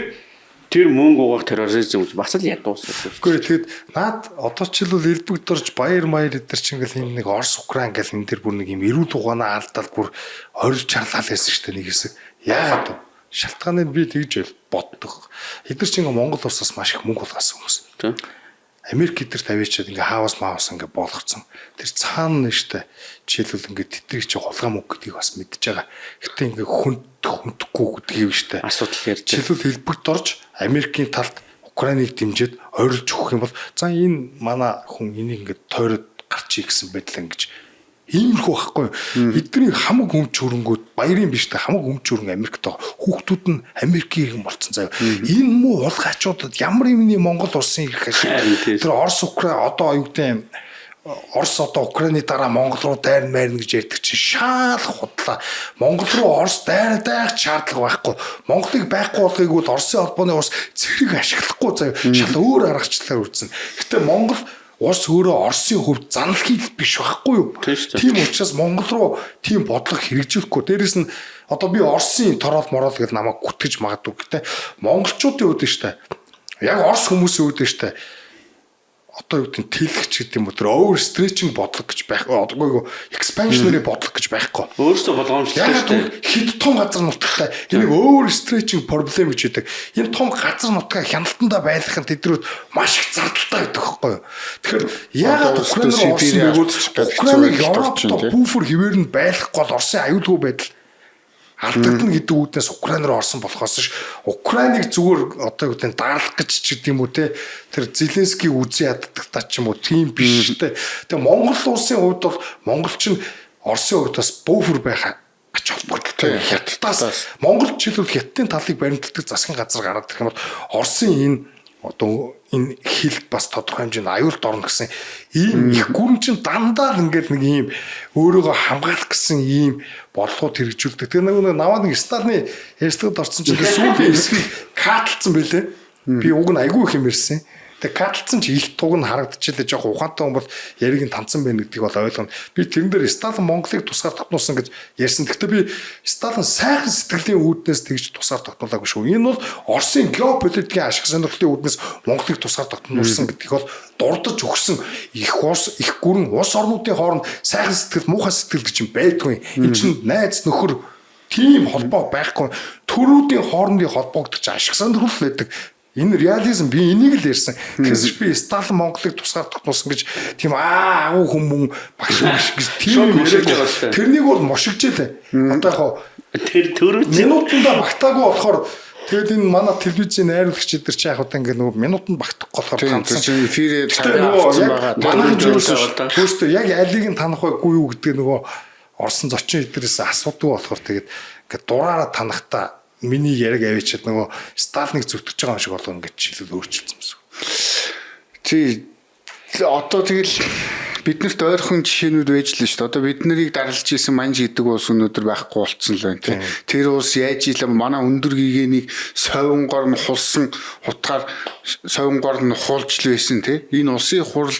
тэр мөнгө угаах терроризм бас л ядуусаа. Гэхдээ тэгэд наад одоо ч л элбэг дорж баяр маяр эдэр чинь ингээл энэ нэг Орос Украин гэл энэ дэр бүр нэг юм эрүүл угаанаа алдаад бүр хорж чарлал байсан штэ нэг хэсэг. Яагаад вэ? Шалтгааны нь би тэгж боддог. Эдгээр чинь Монгол улсаас маш их мөнгө улгаасан хүмүүс. Америк эдгээр тавьячаад ингээ хаус маус ингээ болгоцсон. Тэр цаана нэштэй жишээлбэл ингээ тэтгэж чи хулгай мөнгө гэдгийг бас мэдж байгаа. Гэтэ ингээ хүндхгүй гэдгийг биш үү? Асуудал ярьж. Жишээлбэл хэлбэгт орж Америкийн талд Украиныг дэмжиж ойрлж өгөх юм бол за энэ манай хүн энийг ингээ тойроод гарчий гэсэн байдлаа ингэж иймэрхүү байхгүй. Эдний хамаг өмч хөрөнгүүд баярын биш та хамаг өмч хөрөнгө Америкт байгаа. Хүүхдүүд нь Америкийн иргэн болцсон заяа. Энэ муу улгайчуудад ямар юмны Монгол улсын ирэх ашиг. Тэр Орос Украин одоо юу гэдэг Орос одоо Украины дараа Монгол руу дайр маарна гэж ярьдаг чинь шаал худлаа. Монгол руу Орос дайрах шаардлага байхгүй. Монголыг байхгүй болгыг бол Оросын холбооны ус зэрэг ашиглахгүй заяа. Шал өөр аргачлалаар үрдсэн. Гэтэ Монгол Орос өөрөө Оросын хөвд заналхий биш байхгүй юу? Тийм учраас Монгол руу тийм бодлого хэрэгжүүлэхгүй. Дээрэс нь одоо би Оросын торол морол гэж намайг гүтгэж магадгүй. Гэтэ монголчуудын үед нь штэ. Яг Орос хүмүүсийн үед нь штэ. Одоо юу гэдэг нь тэлэгч гэдэг юм уу тэр over stretching бодлого гэж байхгүй. Одоо expansionary бодлого гэж байхгүй. Өөрөөсөө болгоомжтой шүү дээ. Хэд том газар нутагтай энийг over stretching проблем гэж үүдэг. Энэ том газар нутгаа хяналтандаа байлгах нь тэдрүүд маш их зардалтай байдаг байхгүй юу. Тэгэхээр яагаад Украин руу орсон бэгүүд Украиныг Европтой буфер хിവэр нь байлгахгүй бол Оросын аюулгүй байдал алдагдана гэдэг үүднээс Украин руу орсон болохоос ш Украиныг зүгээр одоо юу гэдэг даарлах гэж ч гэдэг юм уу те тэр Зеленский үзий яддаг та ч юм уу тийм биш те. Тэгээ Монгол улсын хувьд бол монголч нь Оросын хувьд бас буфер байх ач холбогдолтой. Хятадаас Монгол жишээлбэл Хятадын талыг баримтлагдаг засгийн газар гараад ирэх юм бол Оросын энэ одоо энэ хил бас тодорхой хэмжээнд аюулт орно гэсэн ийм их гүрэн чинь дандаа л ингээд нэг ийм өөрийгөө хамгаалах гэсэн ийм бодлогод хэрэгжүүлдэг. Тэр нэг наваа нэг Сталины ярьцлагад орсон чинь сүүлийн хэсгийг катлцсан байлээ. Би уг нь айгүй их юм ярьсан. Тэгээ катлцсан чи их туг нь харагдчихлээ. Жоох ухаантай хүн бол яриг нь танцсан байх гэдгийг бол ойлгоно. Би тэрэн дээр Сталин Монголыг тусгаар тогтнуулсан гэж ярьсан. Гэхдээ би Сталин сайхан сэтгэлийн үүднээс тэгж тусгаар тогтнуулаагүй шүү. Энэ бол Оросын геополитикийн ашиг сонирхлын үүднээс Монголыг тусгаар тогтнуулсан гэдгийг бол дурдж өгсөн их гүрэн улс орнуудын хооронд сайхан сэтгэл, муухай сэтгэл гэж юм байдгүй. Энэ чинь найз нөхөр тийм холбоо байхгүй. Төрүүдийн хоорондын холбоог гэж ашиг сонирхол байдаг. Энэ реализм би энийг л ярьсан. Тэгэхээр би Сталин Монголыг тусгаар тогтнуулсан гэж тийм агуу хүмүүс багш гэж тийм яриад тэрнийг бол мошигжээ. Одоо яг тэр төрөж минутанда багтаагүй болохоор тэгээд энэ манай телевизийн найруулагч эдэр чи яг одоо ингээд нөгөө минутанд багтахгүй болохоор ганцхан чинь эфирээ цагаа авсан байгаа. Манайх өөртөө яг алийг нь танах байггүй юу гэдэг нөгөө орсон зочин эдэрээс асуудаг болохоор тэгээд ингээд дураараа танахтаа миний яриг авчиад нөгөө Сталиныг зүтгэж байгаа юм шиг болгоно гэж чиглэл өөрчилсөн юмсан. Тий одоо тэгэл биднэрт ойрхон жишээнүүд байж л шүү дээ. Одоо бид нарыг даралж исэн манж гэдэг улс өнөөдөр байхгүй болцсон л байна тий. Тэр улс яаж ийлээ манай өндөр гэгээнийг совингоор нь хулсан утгаар совингоор нь хулж л байсан тий. Энэ улсын хурал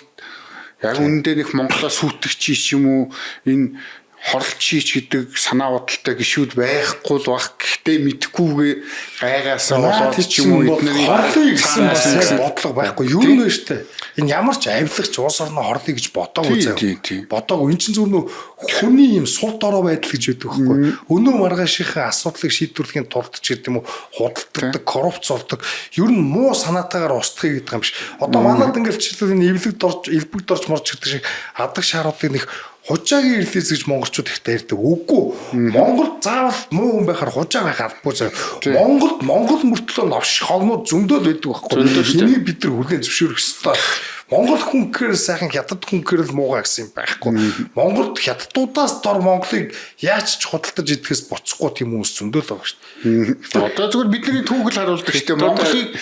яг үүндээ нэг Монголоос сүтгэж юм уу энэ хорлчийч гэдэг санаа бодолтой гişүүд байхгүй л баг. Гэхдээ мэдхгүйгээ гайгаасаа болоод ч юм уу эдний хорлыг гэсэн бас бодлого байхгүй. Юу нэ штэ. Энэ ямар ч авилгач улс орны хорлыг гэж бодоогүй заяа. Бодоогүй. Энд чинь зүгээр нөө хүний юм сул дорой байдал гэж байдаг байхгүй. Өнөө маргаашийнхаа асуудлыг шийдвэрлэхийн тулд ч гэдэг юм уу худалддаг, коррупц болдог. Ер нь муу санаатаагаар устгахыг гэдэг юм биш. Одоо манад ингээд чиглэл энэ элбэгд орж морж гэдэг шиг адаг шааруудыг нэг хужаагийн ирлээс гэж монголчууд ихтэй ярьдаг. Үгүй. Монгол заавал муу хүн байхаар хужаа байх албагүй заяа. Монгол мөртлөө новш хогнууд зөндөл байдаг байхгүй. Энийг бид нар хүлээн зөвшөөрөх ёстой. Монгол хүн гэхээр сайхан хятад хүн гэхээр л муугаа гэсэн юм байхгүй. Монголд хятадуудаас дор Монголыг яаж ч худалдаж идэхээс боцохгүй тийм хүмүүс зөндөл байгаа шүү дээ. Одоо зүгээр бидний түүхэл харуулдаг шүү дээ.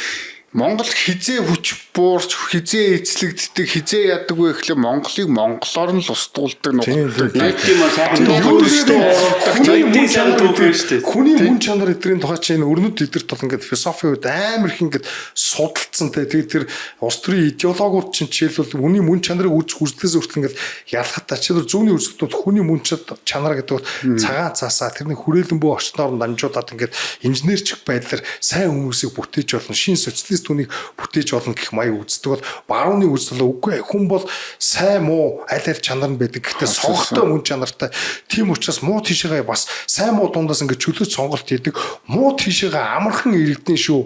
Монгол хизээ хүч буурч хизээ эзлэгддэг хизээ яадаг вэ гэхлээр Монголыг монголоор нь л устгуулдаг нутагтай. Яг тийм сайхан хүний мөн чанар эдрийн тухай чинь өрнөд эдэрт бол ингээд философийн үед амар их ингээд судалцсан те. Тэгээд тэр улс төрийн идеологууд чинь жишээлбэл хүний мөн чанарыг үзлээс хүртэл ингээд ялхахтаа чинь зүүнний үзэлтүүд хүний мөн чанар гэдэг бол цагаан цаасаа тэрний хүрээлэн буй орчноор дамжуулаад ингээд инженерчик байдлаар сайн хүмүүсийг бүтээж болно. Шин социалист түүнийг бүтээж болно гэх маяг үздэг бол барууны үзэл үгүй хүн бол сайн муу аль чанар нь байдаг. Гэхдээ сонгохтой мөн чанартай. Тийм учраас муу тийшээгээ бас сайн муу дундаас ингээд чөлөөт сонголт хийдэг. Муу тийшээгээ амархан иргэдэн шүү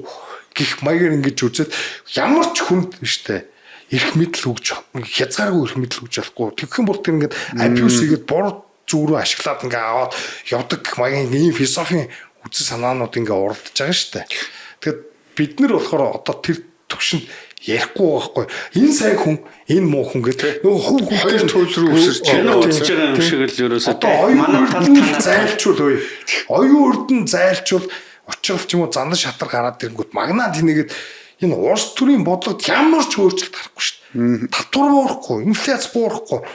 гэх маягаар ингэж үзээд ямар ч хүнд штэ эрх мэдэл өгч хязгааргүй эрх мэдэл өгч болохгүй. Тэгэх юм бол тэр ингээд абьюз хийгээд буруу зүг рүү ашиглаад ингээд аваад явдаг гэх маягийн ийм философийн үзэл санаанууд ингээд уралдаж байгаа штэ. Тэгэхээр бид нар болохоор одоо тэр төвшөнд ярихгүй байхгүй. Энэ сайн хүн, энэ муу хүн гэдэг нөгөө хувь хоёр төл рүү өсөж үзэж байгаа юм шиг л ерөөсөө манай талд зайлчул ой. Оюун үрдэн зайлчул учрал ч юм уу зандан шатар гараад ирэнгүүт магнаа тэнийгээд энэ улс төрийн бодлогод ямар ч өөрчлөлт гарахгүй шүү дээ. Татвар буурахгүй, инфляц буурахгүй.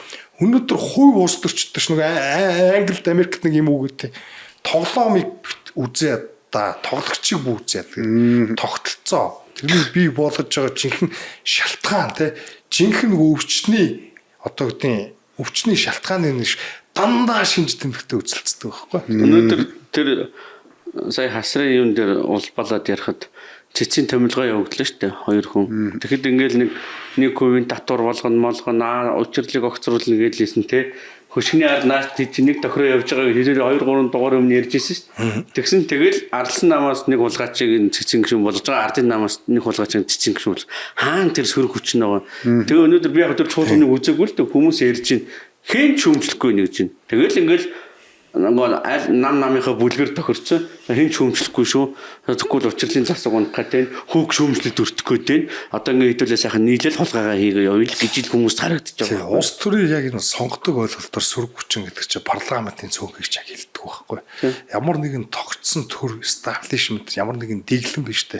Өнөөдөр хувь улс төрчдөж нөгөө Англид Америкт нэг юм уу гэдэг тоглоомыг үзээд тоглогчийг бүүзээд тогтолцоо тэрний бий болгож байгаа жинхэнэ шалтгаан те жинхэнэ өвчний одоо гэдэг өвчний шалтгааны нэг дандаа шинж тэмдэгтэй үзэлцдэг байхгүй. Өнөөдөр тэр сая хасрын юм дээр улбалаад ярихад цэцгийн томилгоо явагдлаа шүү дээ хоёр хүн. Тэгэхэд ингээл нэг хувийн татвар болгоно учрлыг огцруулна гэлээсэн те хөшгний ард наас нэг тохироо явж байгааг хэрээр 2 3 дугаар өмнө ярьж ирсэн шүү дээ. Тэгсэн тэгэл арлсан намаас нэг хулгайчийг цэцэн гişүн болж байгаа ардын намаас нэг хулгайчийг цэцэн гişүн бол хаана тэр сөрөг хүч нь байгаа. Тэгээ өнөөдөр би яг тэр чуулганыг үзээгүй л дээ хүмүүс ярьж байна. Хэн ч хүмжлэхгүй нэг чинь. Тэгэл ингээл аль намынхаа бүлгэр тохирцсон хэн ч хүмжлэхгүй шүү. Тэгэхгүй л учрлын засаг унах гэдэг хүүг шүүмжлэлд өртөх гэдэг. Одоо ингээ хэдүүлээ сайхан нийлэл хулгайгаа хийгээ явъя гэж л хүмүүст харагдаж байгаа. Улс төрийн яг энэ сонгодог ойлголтоор сөрөг хүчин гэдэг чинь парламентын цөөн гэж яг хэлдэг байхгүй. Ямар нэгэн тогтсон төр эстаблишмент ямар нэгэн дэглэм биш үү.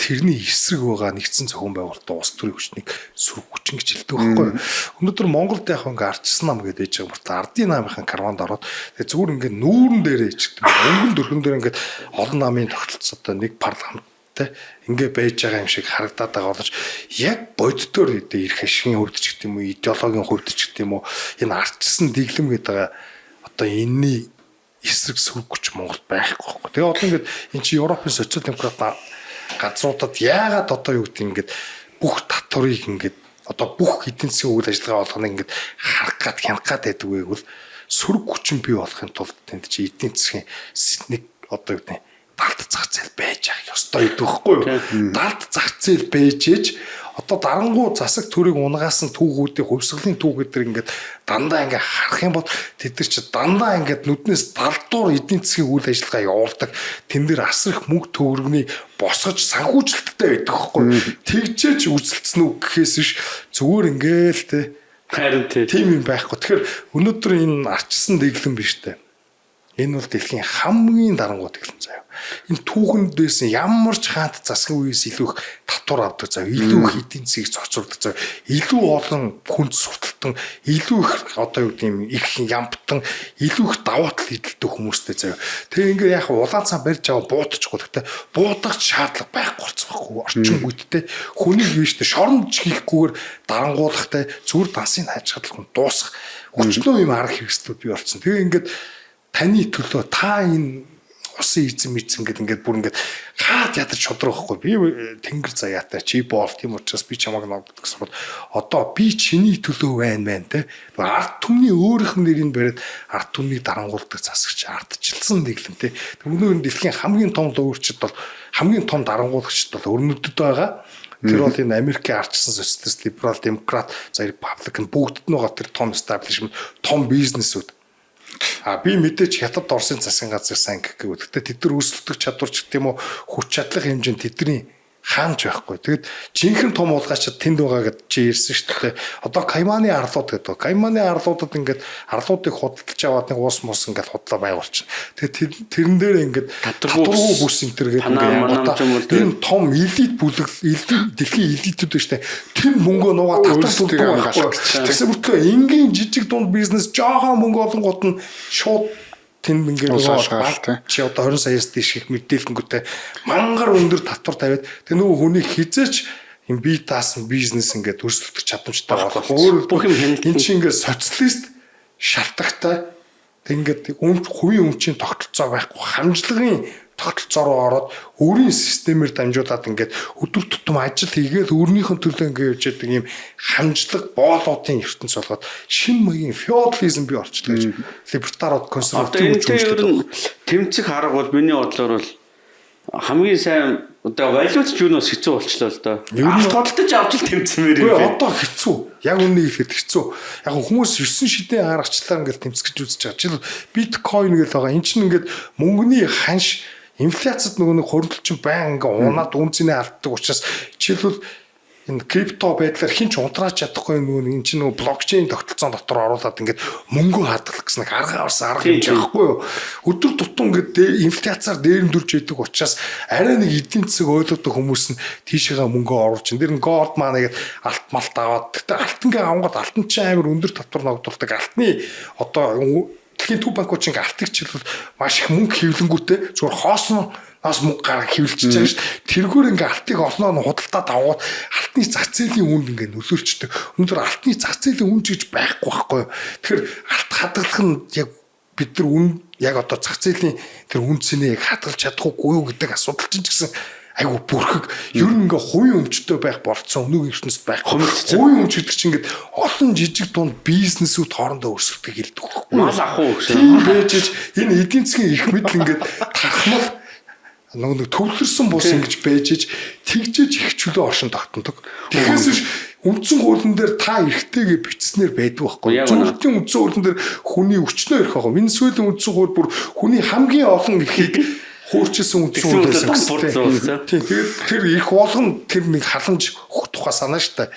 тэрний эсрэг байгаа нэгдсэн зохион байгуулалтын улс төрийн хүчнийг сөрөг хүчин гэж хэлдэг байхгүй юу. Өнөөдөр Монголд яг ингээ ардчсан нам гэдэг ээж байгаа бүрт ардын намынхаа карванд ороод тэгээ зүгээр ингээ нүүрэн дээрээ ичдэг. Өнгөн дөрхөн дээр ингээ олон намын тогтолцоотой нэг парламенттай ингээ байж байгаа юм шиг харагдаад байгаа боловч яг боддоор ирэх ашигын хувьд ч гэдэг юм уу, идеологийн хувьд ч гэдэг юм уу, энэ ардчсан дэглэм гэдэг байгаа одоо энэний эсрэг сөрөг хүч Монголд байхгүй байхгүй. Тэгээ одоо ингээд эн чинь Европын социал демократ газруудад яагаад одоо юу гэдэг ингээд бүх татварыг ингээд одоо бүх эдийн засгийн үйл ажиллагаа болгоныг ингээд харах гад хянах гад байдаг вэ гэвэл сөрөг хүчин бий болохын тулд тэнд чи эдийн засгийн нэг одоо юу гэдэг далд зах зээл байж ах ёстой гэдэг байхгүй юу. Далд зах зээл байж ээж одоо дарангуй засаг төрийг унгаас нь түүхүүдийн хувьсгалын түүх гэдэр ингээд дандаа ингээ харах юм бол тэд нар чи дандаа ингээд нүднээс далдуур эдийн засгийн үйл ажиллагаа явуулдаг. Тэн дээр асрах мөнгө төгрөгний босгож санхүүжилттэй байдаг байхгүй. Тэгжээч үзэлцсэн үг гэхээс биш зүгээр ингээл те харин тийм юм байхгүй. Тэгэхээр өнөөдөр энэ арчсан дэглэм биш те. Энэ бол дэлхийн хамгийн дарангуй дэглэм заяа. Энэ түүхэнд байсан ямар ч хаант засгийн үеэс илүү их татвар авдаг заяа. Илүү их эдийн засгийг зохицуулдаг заяа. Илүү олон хүнд сурталтан, илүү их одоо юу гэдэг юм их ямптан, илүү их даваа тал эдэлдэг хүмүүстэй заяа. Тэгээ ингээ яг улаан цаа барьж аваа буудчихгүй. Гэхдээ буудах шаардлага байхгүй болцсоохгүй орчин үедтэй. Хүнийг юуштэй шоронд хийхгүйгээр дарангуулахтай зүгээр дансыг хайжгадлах нь дуусах. Өчнөө юм арга хэрэгслүүд бий болсон. Тэгээ ингээд таны төлөө та энэ усын эзэм гэдэг ингээд бүр ингээд хаад ядарч шодроохгүй би тэнгэр заяатай чи боол тийм учраас би чамайг ногддог гэсэн. Одоо би чиний төлөө байна те ард түмний өөрийнх нь нэрийг бариад ард түмнийг дарангуулдаг засагч ардчилсан дэглэм те өнөөдөр дэлхийн хамгийн том луурчд бол хамгийн том дарангуулагчд бол өрнөдөд байгаа. Тэр бол энэ Америкийн ардчилсан социалист либерал демократ за репабликан бүгдд нь байгаа тэр том эстаблишмент том бизнесүүд. Би мэдээч хятад Оросын засгийн газар сайн гэх гэвэл тэгтээ тэд нар өрсөлдөх чадвар ч гэх юм уу хүч чадлах хэмжээнд тэдний хаанч байхгүй. Тэгэд жинхэнэ том уулгачд тэнд байгаа гэж чи ярьсан шүү дээ. Одоо Кайманы арлууд гэдэг. Кайманы арлуудад ингээд арлуудыг худалдаж аваад нэг уус мус ингээд худлаа байгуулчихна. Тэгээд тэрэн дээр ингээд татваргүй бүс интергээд ингээд энэ том элит бүлэг дэлхийн элитүүд шүү дээ. Тэр мөнгөө нугаа татвартай байхгүй. Тэгсэн мөртлөө энгийн жижиг дунд бизнес жоохон мөнгө олонгууд нь шууд тэнд ингээд чи одоо 20 саяас дээш их мэдээлэнгүүтээ мангар өндөр татвар тавиад тэг нөгөө хүний хизээч юм бие даасан бизнес ингээд өрсөлдөх чадамжтай болох. Өөр бүх юм энэ чинь ингээд социалист шалтгатай тэг ингээд хувийн өмчийн тогтолцоо байхгүй хамжлагын тогтолцоо руу ороод өөрийн системээр дамжуулаад ингээд өдөр тутам ажил хийгээд өөрнийхөө төлөө ингээд явж байгаа юм хамжлаг боолуудын ертөнц болгоод шинэ маягийн феодализм бий болчихлоо гэж либертарууд консерватив юм тэмцэх арга бол миний бодлоор бол хамгийн сайн одоо валют юунаас хэцүү болчлоо л доо. Тодтолдож авч л тэмцмээр юм байна. Одоо хэцүү. Яг үнэ хэлэхэд хэцүү. Яг хүмүүс 9 шидийн аргачлаар ингээд тэмцэж үзэж байгаа. Жишээл биткойн гэж байгаа. Энд чинь ингээд мөнгөний ханш инфляцид нөгөө нэг хөрөлдөлчин байн ингээ унаад үнцний алддаг учраас жишээлбэл энэ крипто байдлаар хинч унтрааж чадахгүй нөгөө энэ чинь нөгөө блокчейн тогтолцоон дотор оруулаад ингээд мөнгө хадгалах гэсэн арга авсан арга хэмжээ байхгүй юу. Өдөр тутам ингээд инфляцаар дээрэмдүүлж байдаг учраас арай нэг эдийн засаг ойлгодог хүмүүс нь тийшээгээ мөнгө оруулж энэ дэр голд маа нэгэд алт малт аваад тэгтээ алтангийн авангууд алтан чинь амар өндөр татвар ногдуулдаг алтны одоо дэлхийн төв банкуч ингээ алтыг чиглэл маш их мөнгө хэвлэнгүүтээ зүгээр хоосон нас мөнгө гараа хэвлчихэж байгаа шүү дээ. Тэргээр ингээ алтыг олноо нь худалдаад аваад алтны зах зээлийн үнд ингээ нөлөөлчдөг. Өнөөдөр алтны зах зээлийн үнд гэж байхгүй байхгүй. Тэгэхээр алт хадгалах нь яг бид нар яг одоо зах зээлийн тэр үнцнийг хадгалж чадахгүй юу гэдэг асуудал чинь ч гэсэн айгу бүрхэг ер нь ингээ хувийн өмчтэй байх болцсон өнөөгийн ертөнцид байх. Хувийн өмч гэдэг чинь ингээ олон жижиг дунд бизнесүүд хоорондоо өрсөлдөг хэлдэг байхгүй. Мал ах уу гэсэн. Тийм байж энэ эдийн засгийн их мэдл ингээ тархмал нөгөө төвлөрсөн бус ингэж байж тэгжээж их чөлөө оршин тогтнодог. Тэгээс биш үндсэн хуулийн дээр та эрхтэйгээ бичснээр байдаг байхгүй. Зөвхөн үндсэн хуулийн дээр хүний өчнөө эрх байгаа. Венесуелийн үндсэн хууль бүр хүний хамгийн олон эрхийг хуурчилсан үндсэн хуулиас өгсөн. Тийм тэгээд тэр их болгон тэр нэг халамж хөх тухай санаа штэ.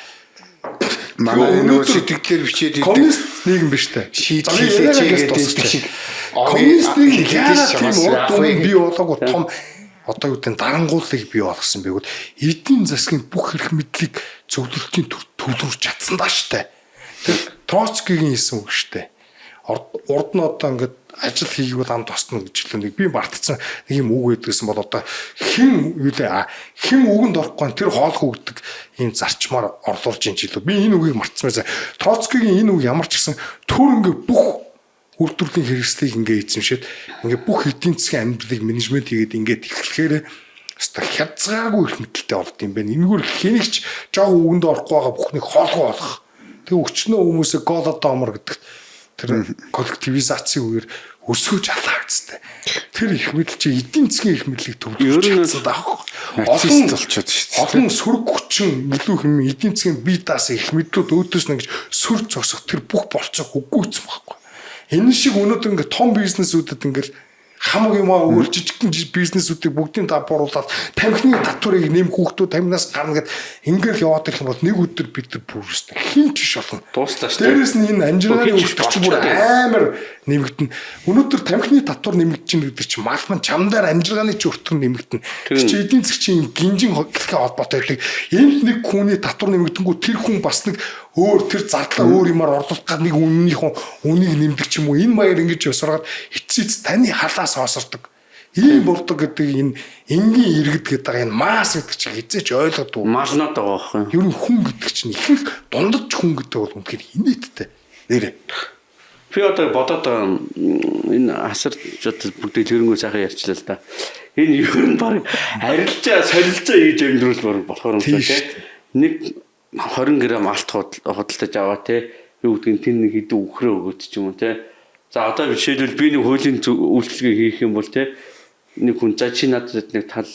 Манай нөгөө сэтгэлээр бичээд идэг коммунист нийгэм биш үү? Шийдлээ чигээд байдаг шиг. Коммунист нийгэм яагаад тийм урд бий болоогүй том одоо юу гэдэг дарангуулыг бий болгосон байгуул эдийн засгийн бүх эрх мэдлийг зөвлөлтийн төвлөрч чадсан даа штэ. Тэр Троцкигийн хэлсэн үг штэ. Урд нь одоо ингээд ажил хийгүүд ам тосно гэж хэлдэг. Би мартцсан нэг юм үг өгдөгсэн бол одоо хэн үгэнд орохгүй тэр хоолох өгдөг ийм зарчмаар орлуулж ин жилүү. Би энэ үгийг мартсан байсан. Троцкигийн энэ үг ямар ч гэсэн төр ингээд бүх үр дүрлийн хэрэгслийг ингээд эзэмшээд ингээд бүх эдийн засгийн амьдралыг менежмент хийгээд ингээд эхлэхээр өстой хязгааргүй их мэдлэлтэй болд юм байна. Энэгээр хэнийгч жоо үгэнд орохгүй байгаа бүхнийг хоолгоо болгох. Тэг өчнөө хүмүүсээ голодомор гэдэг тэр коллективизацийн үеэр өсгөж алхаагдсан. Тэр их мэдл чи эдийн засгийн их мэдлийг төвлөрүүлсэн даахгүй. Нацист болчиход шүү дээ. Олон сөрөг хүчин илүү хэм эдийн засгийн бие даасан их мэдлүүд өөдөөс нь гэж сүр зогсох тэр бүх болцоог үгүйцсэн байхгүй. Энэ шиг өнөөдөр ингээд том бизнесүүдэд ингээд хамаг юм өөр жижигхэн бизнесүүдийг бүгдийг давбуулаад тамхины татварыг нэм хүүхдүүд тамнаас гарна гэд ингээд яваад ирэх юм бол нэг өдөр бид нар бүр өстэй хин ч биш болно. Дуустаа шүү дээ. Дээрээс нь энэ амжиргааны өвчтөч бүр амар нэмэгдэн. Өнөөдөр тамхины татвар нэмэгдэж чинь гэдэг чинь малман чамдаар амжиргааны ч өвтөр нэмэгдэн. Тэр чи эдийн засгийн гинжин хэлхээ холбоотой байдаг. Энд нэг хүний татвар нэмэгдэнгүү тэр хүн бас нэг өөр тэр зардлаа өөр юмар орлуулах гад нэг үнийг нэмдэг ч юм уу. Энэ маяг ингэж явсараад эцсийц таны халаас хоосордог. Ийм болдог гэдэг энэ энгийн иргэд гэдэг энэ масс гэдэг чинь хизээч ойлгодгүй. Малнаад байгаа байхгүй. Ер нь хүн гэдэг чинь ихэнх дундаж хүн гэдэг бол үнэхээр инээдтэй. Нэрээ. Би одоо бодоод энэ асар бүгд дэлгэрэнгүй сайхан ярьчлаа л да. Энэ ер нь баг арилжаа солилцоо хийж амьдруул болохоор юм шиг тийм. Нэг 20 г алт худалдаж аваа те. Юу гэдгийг тэн нэг хэдэн үхрээ өгөөд ч юм уу те. За одоо жишээлбэл би нэг хуулийн үйлчлэгээ хийх юм бол те нэг хүн за чи надад нэг тал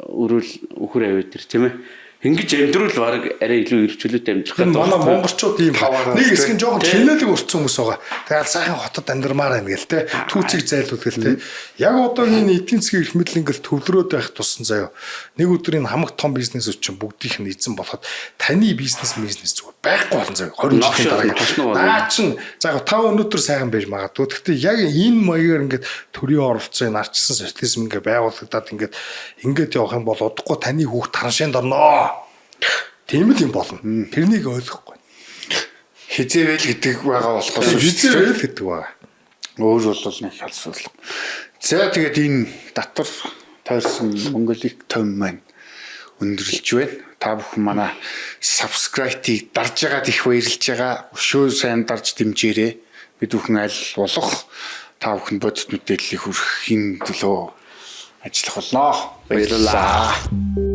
өрөөл үхэр аваад ир тийм ээ. Ингэж амьдруул баг арай илүү эрхчлөлтэй амжих гэдэг. Манай монголчууд ийм хаваараа нэг хэсэг нь жоохон чинэлэг өрцсөн хүмүүс байгаа. Тэгэл сайхан хотод амьдармаар байна гэл те. Түүцийг зайлуулдаг те. Яг одоогийн эдийн засгийн эрх мэдэл ингээл төвлөрөөд байх туссан заяа. Нэг өдөр энэ хамаг том бизнесүүд чинь бүгдийнх нь эзэн болоход таны бизнес зүгээр байхгүй болно заяа. 20 жилийн дараа. Наа чин за та өнөөдөр сайхан байж магадгүй. Гэхдээ яг энэ маягаар ингээд төрийн оролцоо нарчсан социализм ингээд байгуулагдаад ингээд явах юм бол удахгүй таны хүүхд тараншинд орноо. Тийм л юм болно. Тэрнийг ойлгохгүй. Хизээвэл гэдэг байгаа болохоос хизээвэл гэдэг байгаа. Өөр бол нэг халсуулга. За тэгээд энэ татвар тойрсон Монголик том маань өндөрлөж байна. Та бүхэн манай subscribe-ийг дарж байгаад их баярлж байгаа. Өшөө сайн дарж дэмжээрэй. Бид бүхэн аль болох та бүхэн бодит мэдээллийг хүргэхийн төлөө ажиллах болно. Баярлалаа.